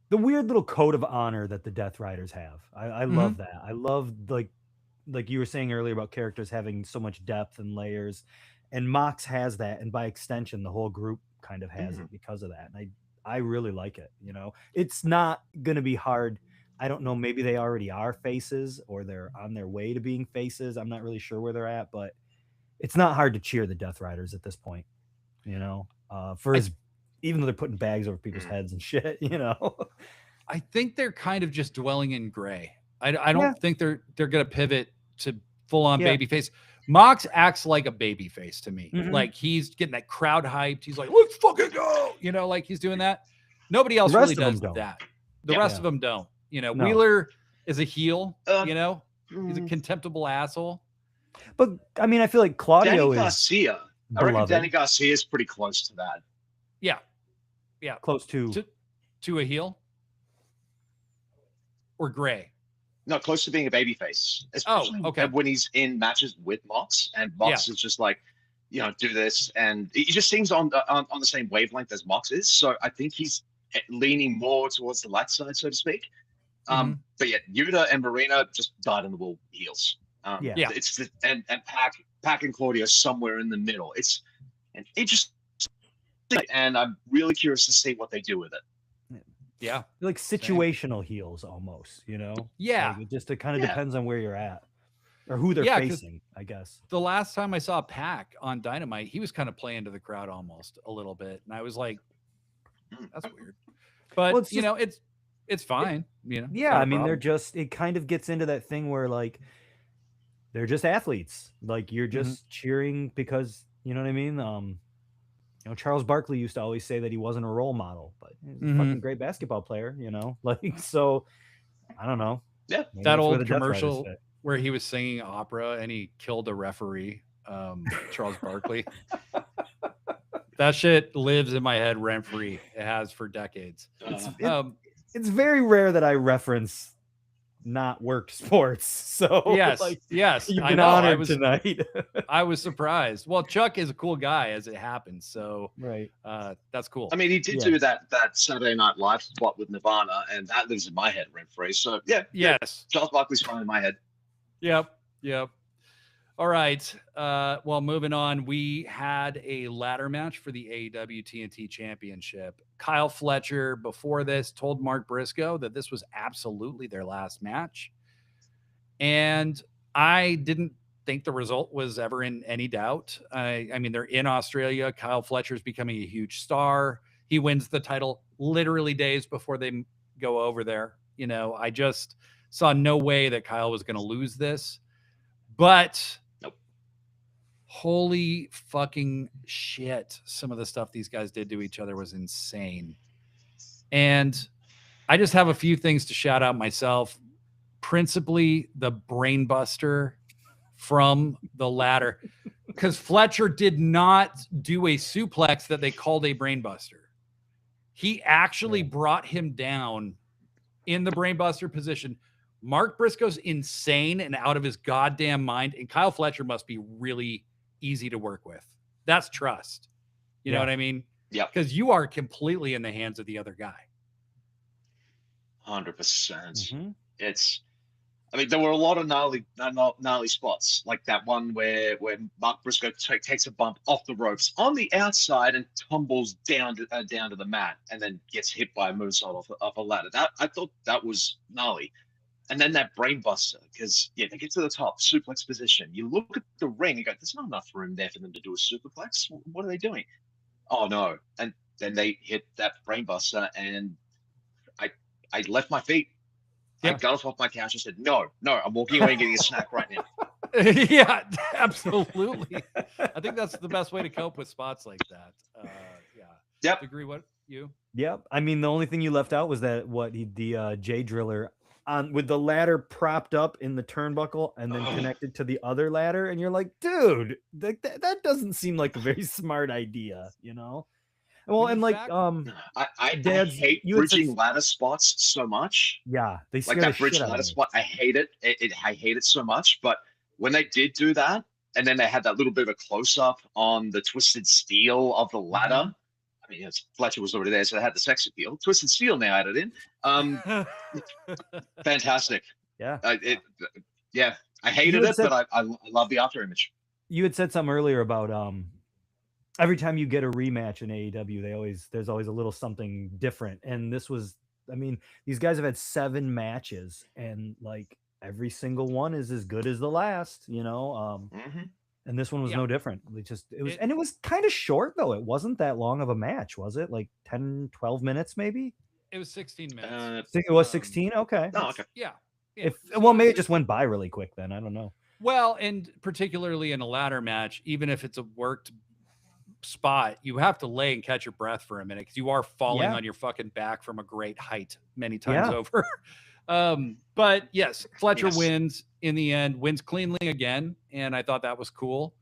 the weird little code of honor that the Death Riders have. I love that. I love like you were saying earlier about characters having so much depth and layers, and Mox has that, and by extension, the whole group kind of has it because of that. And I really like it. You know, it's not going to be hard. I don't know. Maybe they already are faces, or they're on their way to being faces. I'm not really sure where they're at, but it's not hard to cheer the Death Riders at this point. You know, even though they're putting bags over people's heads and shit. You know, I think they're kind of just dwelling in gray. I don't think they're gonna pivot to full on babyface. Mox acts like a babyface to me. Like he's getting that crowd hyped. He's like, let's fucking go. You know, like he's doing that. Nobody else really does that. The rest of them don't. You know, Wheeler is a heel. You know, he's a contemptible asshole. But I mean, I feel like Claudio Garcia. I reckon Danny Garcia is pretty close to that. Yeah, close to a heel or gray. No, close to being a babyface. Especially when he's in matches with Mox, and Mox is just like, you know, do this, and he just seems on the same wavelength as Mox is. So I think he's leaning more towards the light side, so to speak. But yeah, Yuta and Marina just died in the wool heels. It's and Pac and Claudio somewhere in the middle. It's an interesting, and I'm really curious to see what they do with it. Yeah, like situational heels almost, you know. Yeah, like it kind of depends on where you're at or who they're facing, I guess. The last time I saw Pac on Dynamite, he was kind of playing to the crowd almost a little bit, and I was like, that's weird. But you know, it's fine. You know, yeah. I mean, it kind of gets into that thing where like they're just athletes. Like you're just cheering because you know what I mean. You know, Charles Barkley used to always say that he wasn't a role model, but he's a fucking great basketball player. You know, like so. I don't know. Yeah, that old commercial where he was singing opera and he killed a referee, Charles Barkley. That shit lives in my head rent free. It has for decades. It's very rare that I reference not work sports. So yes, you've been honored tonight. I was surprised. Well, Chuck is a cool guy as it happens. So that's cool. I mean, he did do that Saturday Night Live spot with Nirvana, and that lives in my head rent free. So yes, Charles Barkley's fine in my head. Yep. All right. Well, moving on, we had a ladder match for the AEW TNT Championship. Kyle Fletcher, before this, told Mark Briscoe that this was absolutely their last match. And I didn't think the result was ever in any doubt. I mean, they're in Australia. Kyle Fletcher's becoming a huge star. He wins the title literally days before they go over there. You know, I just saw no way that Kyle was going to lose this. But holy fucking shit. Some of the stuff these guys did to each other was insane. And I just have a few things to shout out myself. Principally, the brainbuster from the ladder. Because Fletcher did not do a suplex that they called a brainbuster. He actually brought him down in the brainbuster position. Mark Briscoe's insane and out of his goddamn mind. And Kyle Fletcher must be really easy to work with. That's trust. You know what I mean? Yeah. Because you are completely in the hands of the other guy. 100%. It's I mean, there were a lot of gnarly spots, like that one where Mark Briscoe takes a bump off the ropes on the outside and tumbles down to the mat, and then gets hit by a moonsault off a ladder. That I thought that was gnarly. And then that brainbuster, because they get to the top, suplex position. You look at the ring and go, "There's not enough room there for them to do a superplex. What are they doing?" Oh no! And then they hit that brainbuster, and I left my feet. I got off my couch and said, no, I'm walking away and getting a snack right now. Yeah, absolutely. I think that's the best way to cope with spots like that. Yep. Agree. What you? Yep. I mean, the only thing you left out was that the J Driller with the ladder propped up in the turnbuckle and then connected to the other ladder, and you're like, dude, that doesn't seem like a very smart idea, you know? Well, and like, I hate bridging ladder spots so much. Yeah, they like that bridge ladder spot. I hate it. I hate it so much. But when they did do that, and then they had that little bit of a close up on the twisted steel of the ladder. I mean, Fletcher was already there, so they had the sex appeal. Twisted steel now added in. Fantastic. Yeah. I hated it, but I love the after image. You had said something earlier about every time you get a rematch in AEW, there's always a little something different. And this was, I mean, these guys have had 7 matches, and like every single one is as good as the last, you know. And this one was no different. It was kind of short though. It wasn't that long of a match, was it? Like 10, 12 minutes maybe? It was 16 minutes. I think it was 16. Okay. Oh, okay. Yeah. Well, maybe it just went by really quick then. I don't know. Well, and particularly in a ladder match, even if it's a worked spot, you have to lay and catch your breath for a minute because you are falling on your fucking back from a great height many times over. But yes, Fletcher wins in the end, wins cleanly again, and I thought that was cool.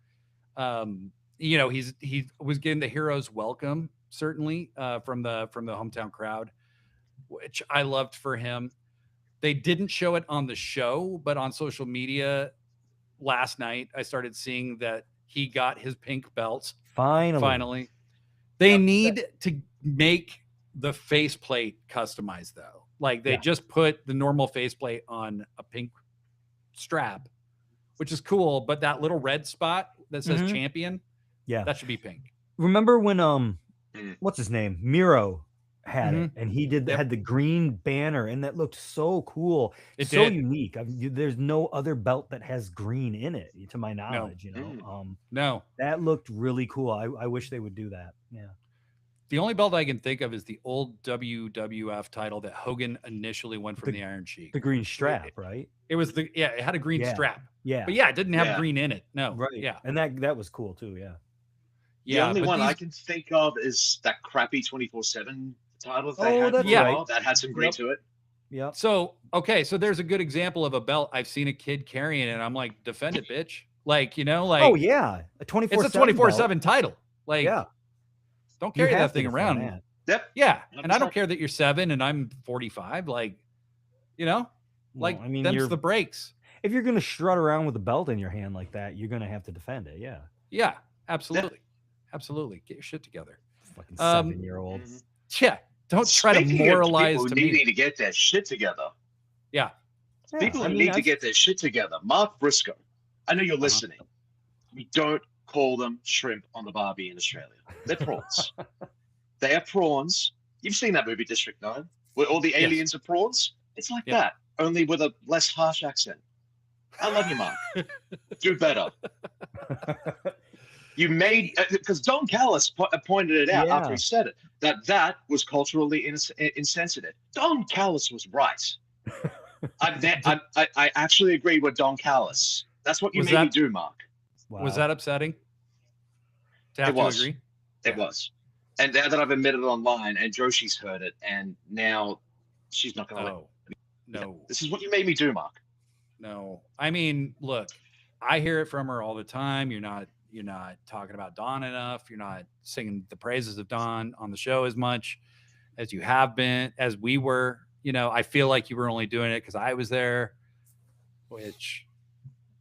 You know, he was getting the hero's welcome certainly from the hometown crowd, which I loved for him. They didn't show it on the show, but on social media last night, I started seeing that he got his pink belt. Finally. They need to make the faceplate customized though. Like they just put the normal faceplate on a pink strap, which is cool, but that little red spot that says champion, that should be pink. Remember when what's his name? Miro had it, and he had the green banner, and that looked so cool. It's so unique. There's no other belt that has green in it, to my knowledge. You know, no, that looked really cool. I wish they would do that. Yeah. The only belt I can think of is the old WWF title that Hogan initially won from the Iron Sheik. The green strap, right? It was it had a green strap. Yeah. But it didn't have green in it. No. Right. Yeah. And that was cool too. Yeah. The only one I can think of is that crappy 24/7 title they had. That had some green to it. Yeah. So there's a good example of a belt. I've seen a kid carrying it, and I'm like, defend it, bitch. Like, you know, like, oh yeah, a 24/7. It's a 24/7 title. Like, don't carry that thing around. Yep. Yeah. And I don't care that you're 7 and I'm 45. Like, you know, like, I mean, them's the breaks. If you're gonna strut around with a belt in your hand like that, you're gonna have to defend it. Yeah. Yeah. Absolutely. Absolutely. Get your shit together. Fucking 7-year-olds. Yeah. Don't try to moralize to me. Needing to get their shit together. Yeah. People need to get their shit together. Mark Briscoe, I know you're listening. We don't call them shrimp on the barbie in Australia. They're prawns. They are prawns. You've seen that movie District 9, where all the aliens are prawns. It's like that, only with a less harsh accent. I love you, Mark. Do better. You made, because Don Callis pointed it out after he said it, that was culturally insensitive. Don Callis was right. I actually agree with Don Callis. That's what you made me do, Mark. Wow. Was that upsetting? To have to agree? It was. And now that I've admitted it online, and Joshi's heard it, and now she's not going to let me. No. This is what you made me do, Mark. No. I mean, look, I hear it from her all the time. You're not talking about Dawn enough. You're not singing the praises of Dawn on the show as much as you have been, as we were. You know, I feel like you were only doing it because I was there, which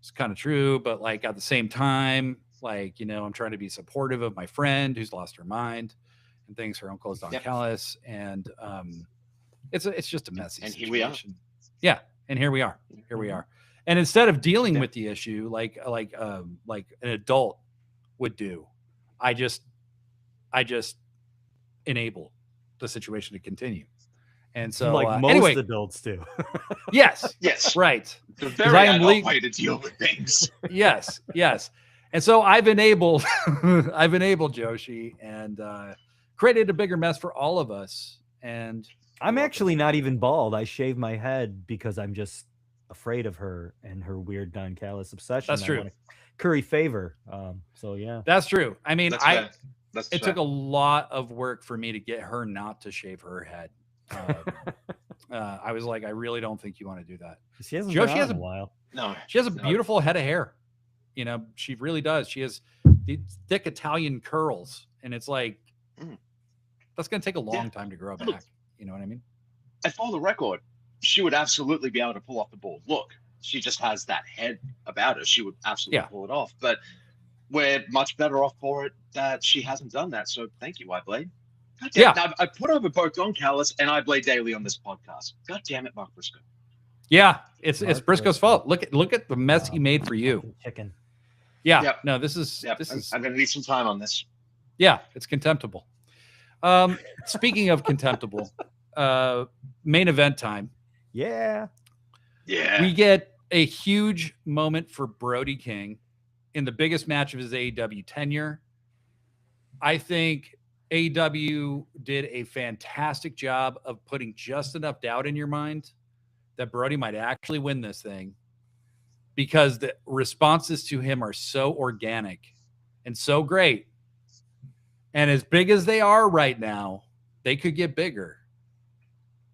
is kind of true. But like at the same time, like, you know, I'm trying to be supportive of my friend who's lost her mind and things. Her uncle's Don Callis, and it's just a messy situation. Here we are. Yeah, And here we are. Here we are. And instead of dealing with the issue like an adult would do, I just enable the situation to continue. And so, like most anyway, adults do. yes, It's right. a very adult way to deal with things. Yes. And so I've enabled Joshi and created a bigger mess for all of us. And I'm actually not even bald. I shave my head because I'm just afraid of her and her weird Don Callis obsession. That's true. I want to curry favor. So yeah, that's true. I mean, That's it took a lot of work for me to get her not to shave her head. I was like, I really don't think you want to do that. She hasn't been on in a while. No, she has a beautiful head of hair. You know, she really does. She has these thick Italian curls, and it's like that's going to take a long time to grow back. You know what I mean? And for the record, she would absolutely be able to pull off the bald look. She just has that head about her. She would absolutely pull it off. But we're much better off for it that she hasn't done that. So thank you, iBlade. I put over both Don Callis and iBlade daily on this podcast. God damn it, Mark Briscoe. Yeah, it's Briscoe's fault. Look at the mess he made for you. Chicken. Yeah. Yep. No, this is. I'm going to need some time on this. Yeah, it's contemptible. Speaking of contemptible, main event time. Yeah. We get a huge moment for Brody King in the biggest match of his AEW tenure. I think AEW did a fantastic job of putting just enough doubt in your mind that Brody might actually win this thing, because the responses to him are so organic and so great. And as big as they are right now, they could get bigger.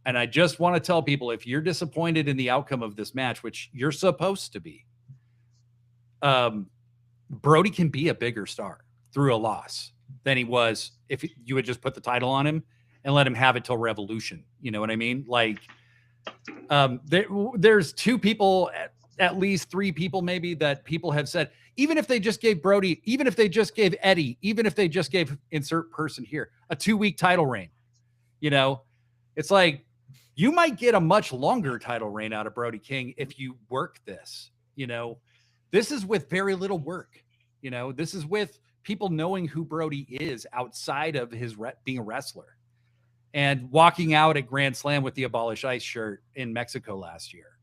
And I just want to tell people, if you're disappointed in the outcome of this match, which you're supposed to be, Brody can be a bigger star through a loss than he was if you would just put the title on him and let him have it till Revolution. You know what I mean? Like, there's two people, at least three people maybe, that people have said, even if they just gave Brody, even if they just gave Eddie, even if they just gave insert person here a 2-week title reign, you know, it's like, you might get a much longer title reign out of Brody King if you work this. You know, this is with very little work. You know, this is with people knowing who Brody is outside of his being a wrestler, and walking out at Grand Slam with the Abolish Ice shirt in Mexico last year,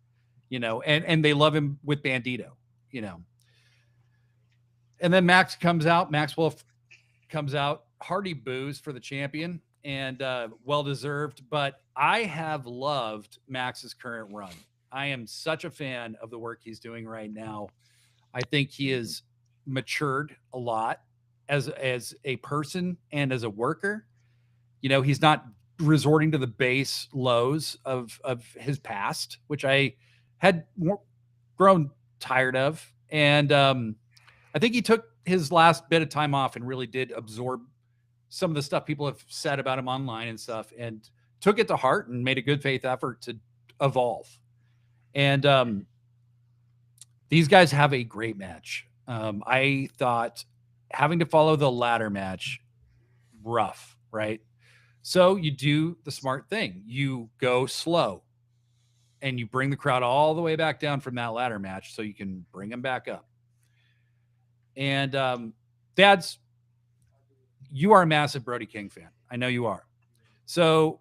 you know, and they love him with Bandito, you know. And then Maxwell comes out, hearty boos for the champion, and well-deserved. But I have loved Max's current run. I am such a fan of the work he's doing right now. I think he has matured a lot as a person and as a worker. You know, he's not resorting to the base lows of his past, which I had grown tired of. And I think he took his last bit of time off and really did absorb some of the stuff people have said about him online and stuff, and took it to heart and made a good faith effort to evolve. And these guys have a great match. I thought having to follow the ladder match, rough, right? So you do the smart thing. You go slow and you bring the crowd all the way back down from that ladder match so you can bring them back up. And Dads, you are a massive Brody King fan. I know you are. So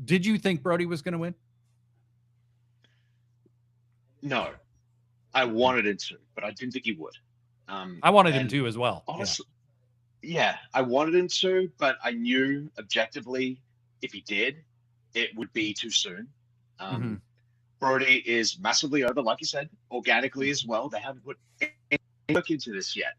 did you think Brody was going to win? No, I wanted him to, but I didn't think he would. I wanted him to as well. Honestly, yeah, I wanted him to, but I knew objectively if he did, it would be too soon. Brody is massively over, like you said, organically as well. They haven't put any work into this yet.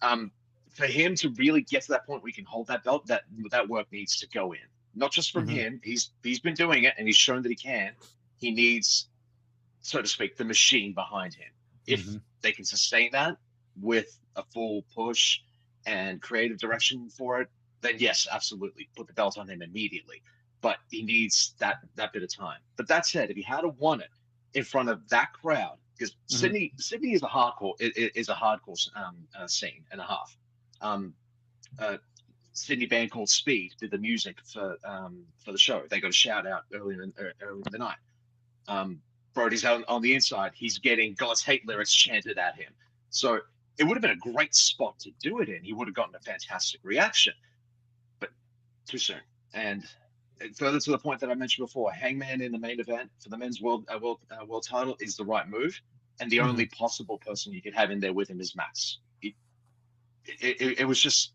For him to really get to that point where he can hold that belt, that work needs to go in. Not just from him. He's been doing it and he's shown that he can. He needs, so to speak, the machine behind him. If they can sustain that with a full push and creative direction for it, then yes, absolutely, put the belt on him immediately. But he needs that bit of time. But that said, if he had won it in front of that crowd, because Sydney is a hardcore scene and a half. Sydney band called Speed did the music for the show. They got a shout out earlier in the night. Brody's out on the inside. He's getting God's hate lyrics chanted at him. So it would have been a great spot to do it in. He would have gotten a fantastic reaction, but too soon. And further to the point that I mentioned before, Hangman in the main event for the men's world title is the right move, and the only possible person you could have in there with him is Max. It was just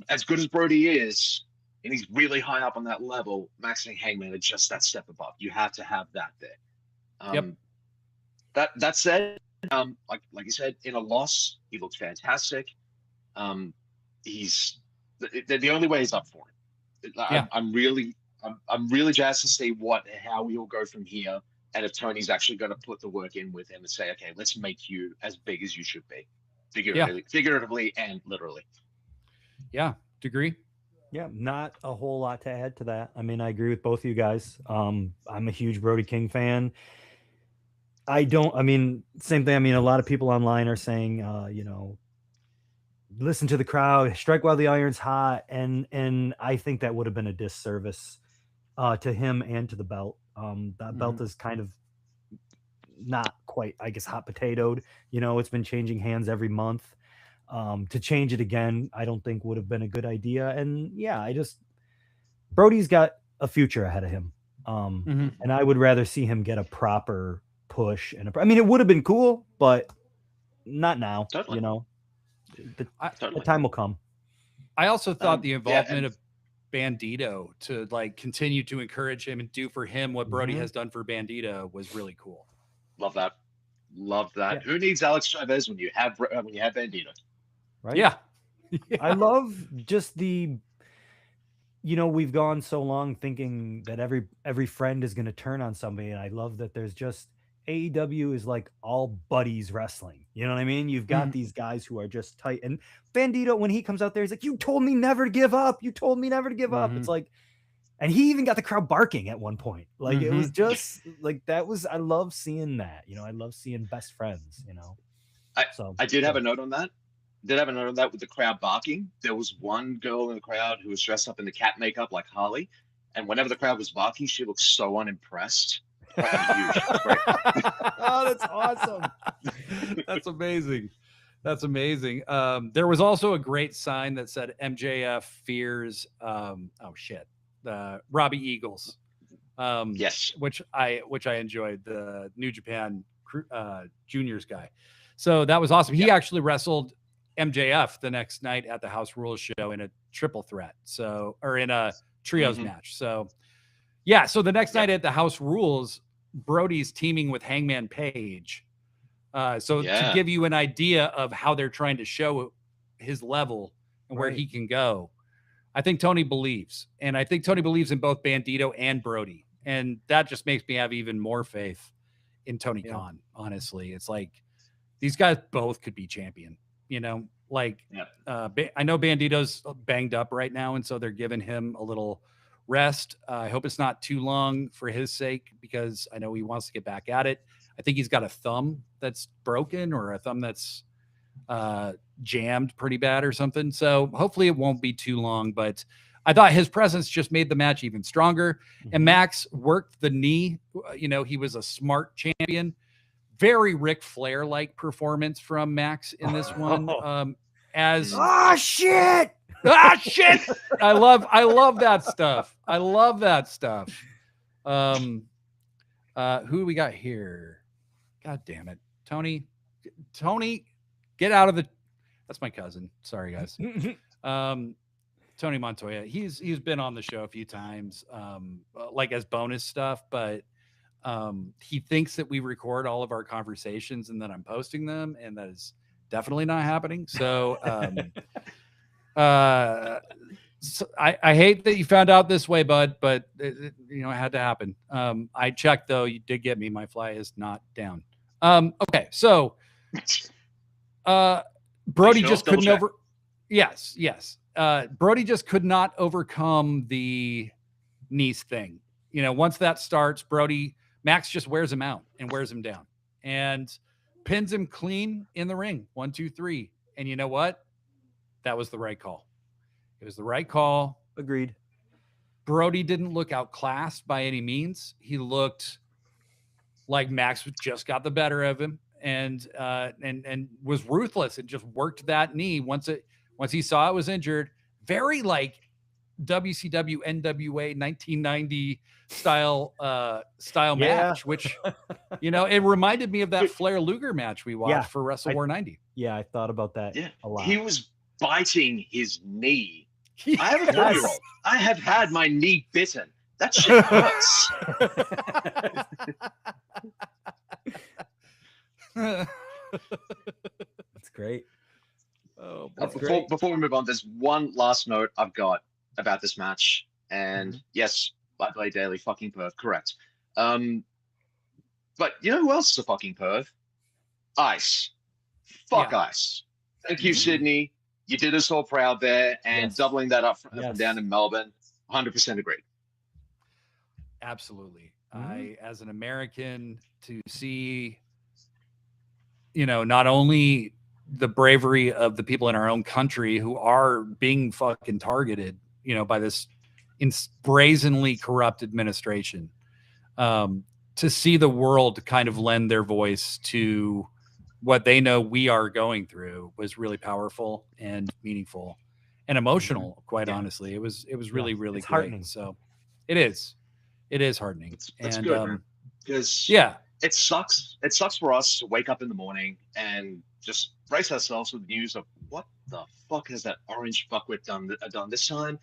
as good as Brody is, and he's really high up on that level. Max and Hangman are just that step above. You have to have that there. That said, like you said, in a loss, he looks fantastic. He's the only way is up for it. I'm really jazzed to see how we all go from here, and if Tony's actually going to put the work in with him and say, okay, let's make you as big as you should be, figuratively and literally. Yeah, agree. Yeah, not a whole lot to add to that. I mean, I agree with both of you guys. I'm a huge Brody King fan. Same thing. I mean, a lot of people online are saying, listen to the crowd, strike while the iron's hot. And I think that would have been a disservice to him and to the belt. That belt is kind of not quite, I guess, hot potatoed. It's been changing hands every month. To change it again, I don't think would have been a good idea. And yeah, Brody's got a future ahead of him. And I would rather see him get a proper push. It would have been cool, but not now. Totally. The time will come. I also thought the involvement of Bandito to continue to encourage him and do for him what Brody has done for Bandito was really cool. Love that. Yeah. Who needs Alex Chavez when you have Bandito? Right? Yeah. I love just we've gone so long thinking that every friend is going to turn on somebody, and I love that there's just AEW is like all buddies wrestling. You know what I mean? You've got these guys who are just tight, and Bandito, when he comes out there, he's like, "You told me never to give up. You told me never to give up." It's like, and he even got the crowd barking at one point. It was just that was. I love seeing that. I love seeing best friends. I did have a note on that. With the crowd barking. There was one girl in the crowd who was dressed up in the cat makeup like Harley, and whenever the crowd was barking, she looked so unimpressed. Oh, that's awesome. That's amazing. There was also a great sign that said MJF fears Robbie Eagles. Yes, which I enjoyed, the New Japan juniors guy. So that was awesome. He actually wrestled MJF the next night at the House Rules show in a triple threat. Or in a trios match. So the next night at the House Rules, Brody's teaming with Hangman Page. To give you an idea of how they're trying to show his level and where he can go, I think Tony believes. And I think Tony believes in both Bandito and Brody. And that just makes me have even more faith in Tony Khan, honestly. It's like these guys both could be champion. I know Bandito's banged up right now, and so they're giving him a little rest. I hope it's not too long for his sake, because I know he wants to get back at it. I think he's got a thumb that's broken, or a thumb that's jammed pretty bad or something. So hopefully it won't be too long, but I thought his presence just made the match even stronger. And Max worked the knee. He was a smart champion. Very Ric Flair-like performance from Max in this one. Shit! Shit! I love that stuff. Who do we got here? God damn it. Tony, get out of the... That's my cousin. Sorry, guys. Tony Montoya. He's been on the show a few times, as bonus stuff, but he thinks that we record all of our conversations and that I'm posting them, and that is definitely not happening. So, so I hate that you found out this way, bud, but it had to happen. I checked though. You did get me. My fly is not down. Okay. So, Brody just couldn't Yes. Brody just could not overcome the niece thing. Once that starts, Max just wears him out and wears him down and pins him clean in the ring. 1, 2, 3. And you know what? That was the right call. It was the right call. Agreed. Brody didn't look outclassed by any means. He looked like Max just got the better of him and was ruthless and just worked that knee once he saw it was injured. Very like WCW NWA 1990 style match, which it reminded me of that Flair Luger match we watched for Wrestle War 90. Yeah, I thought about that a lot. He was biting his knee. I have a 4-year-old. I have had my knee bitten. That shit hurts. That's great. Oh, before we move on, there's one last note I've got about this match. And yes, I play daily fucking perv, correct. But you know who else is a fucking perv? Ice. Fuck Ice. Thank you, Sydney. You did us all proud there, and doubling that up from down in Melbourne, 100% agreed. Absolutely. I, as an American, to see, not only the bravery of the people in our own country who are being fucking targeted, by this brazenly corrupt administration, to see the world kind of lend their voice to what they know we are going through was really powerful and meaningful and emotional. Quite honestly, it was really, really great. Heartening. So it is heartening. That's and, good, because it sucks. It sucks for us to wake up in the morning and just brace ourselves with the news of what the fuck has that orange fuckwit done this time.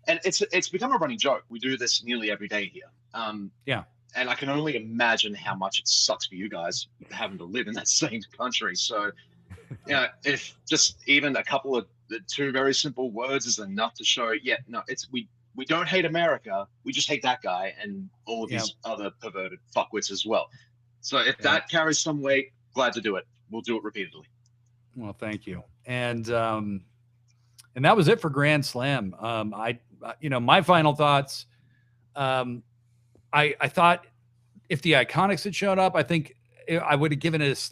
And it's become a running joke. We do this nearly every day here. And I can only imagine how much it sucks for you guys having to live in that same country. So, if just even a couple of the two very simple words is enough to show, we don't hate America. We just hate that guy and all of these other perverted fuckwits as well. So if that carries some weight, glad to do it. We'll do it repeatedly. Well, thank you. And that was it for Grand Slam. My final thoughts, I thought if the Iconics had shown up, I think I would have given it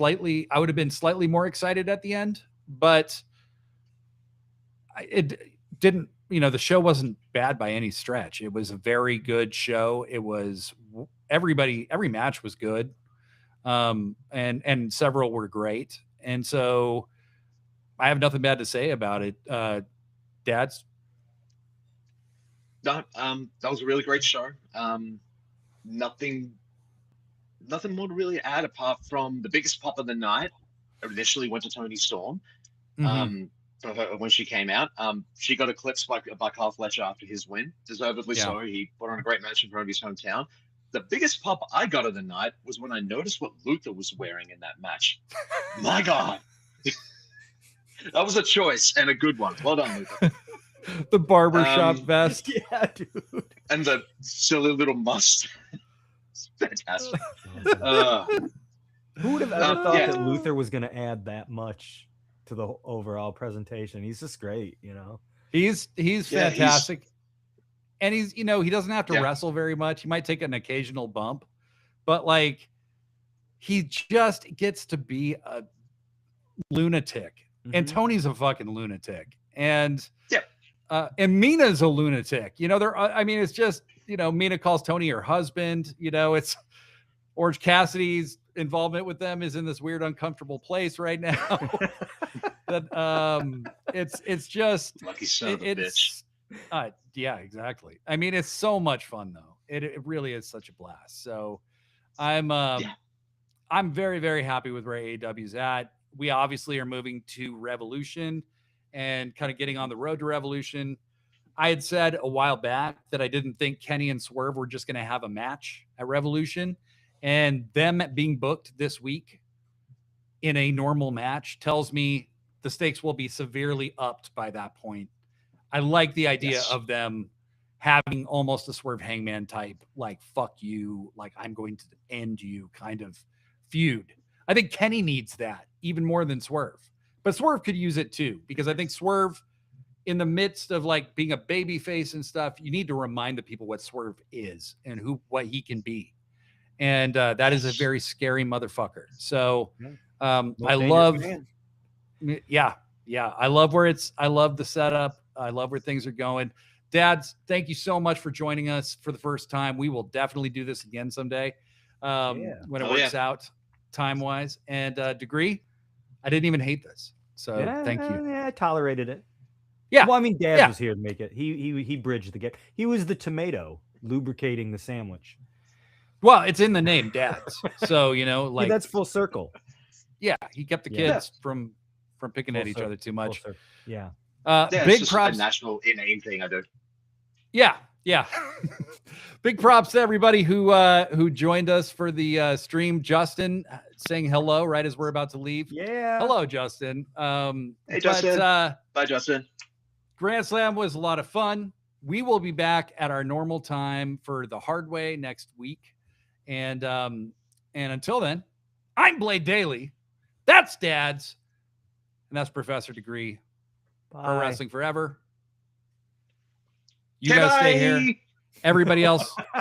I would have been slightly more excited at the end, but it didn't, the show wasn't bad by any stretch. It was a very good show. It was every match was good. And several were great. And so I have nothing bad to say about it. Dads? No, that was a really great show. Nothing more to really add apart from the biggest pop of the night. Initially went to Toni Storm for her when she came out. She got eclipsed by Carl Fletcher after his win, deservedly so. He put on a great match in front of his hometown. The biggest pop I got of the night was when I noticed what Luther was wearing in that match. My God. That was a choice and a good one. Well done, Luther. The barbershop vest. Yeah, dude. And the silly little mustache. It's fantastic. Who would have ever thought that Luther was going to add that much to the overall presentation? He's just great, He's fantastic. And he's, he doesn't have to wrestle very much. He might take an occasional bump, but like he just gets to be a lunatic. And Tony's a fucking lunatic. And Mina's a lunatic. It's just, Mina calls Tony her husband. It's Orange Cassidy's involvement with them is in this weird, uncomfortable place right now. That it's just lucky son of a bitch. Yeah, exactly. It's so much fun though. It really is such a blast. So I'm very, very happy with where AEW's at. We obviously are moving to Revolution and kind of getting on the road to Revolution. I had said a while back that I didn't think Kenny and Swerve were just going to have a match at Revolution, and them being booked this week in a normal match tells me the stakes will be severely upped by that point. I like the idea of them having almost a Swerve Hangman type, like, fuck you, like I'm going to end you kind of feud. I think Kenny needs that even more than Swerve, but Swerve could use it too, because I think Swerve, in the midst of like being a baby face and stuff, you need to remind the people what Swerve is and what he can be. And that is a very scary motherfucker. So I love, I love I love the setup. I love where things are going. Dads, thank you so much for joining us for the first time. We will definitely do this again someday. when it works out time wise. And Degree, I didn't even hate this. So thank you. Yeah, I tolerated it. Yeah. Well, I mean, Dad was here to make it. He bridged the gap. He was the tomato lubricating the sandwich. Well, it's in the name, Dad's. So, like that's full circle. Yeah, he kept the kids from picking Full at each other too much. Yeah. Big it's props. A national inane thing I do. Yeah. Big props to everybody who joined us for the stream. Justin saying hello right as we're about to leave. Yeah. Hello, Justin. Hey, Justin. Bye, Justin. Grand Slam was a lot of fun. We will be back at our normal time for the hard way next week. And until then, I'm Blade Daly. That's Dad's. And that's Professor Degree. Pro Wrestling Forever. You guys stay here. Everybody else,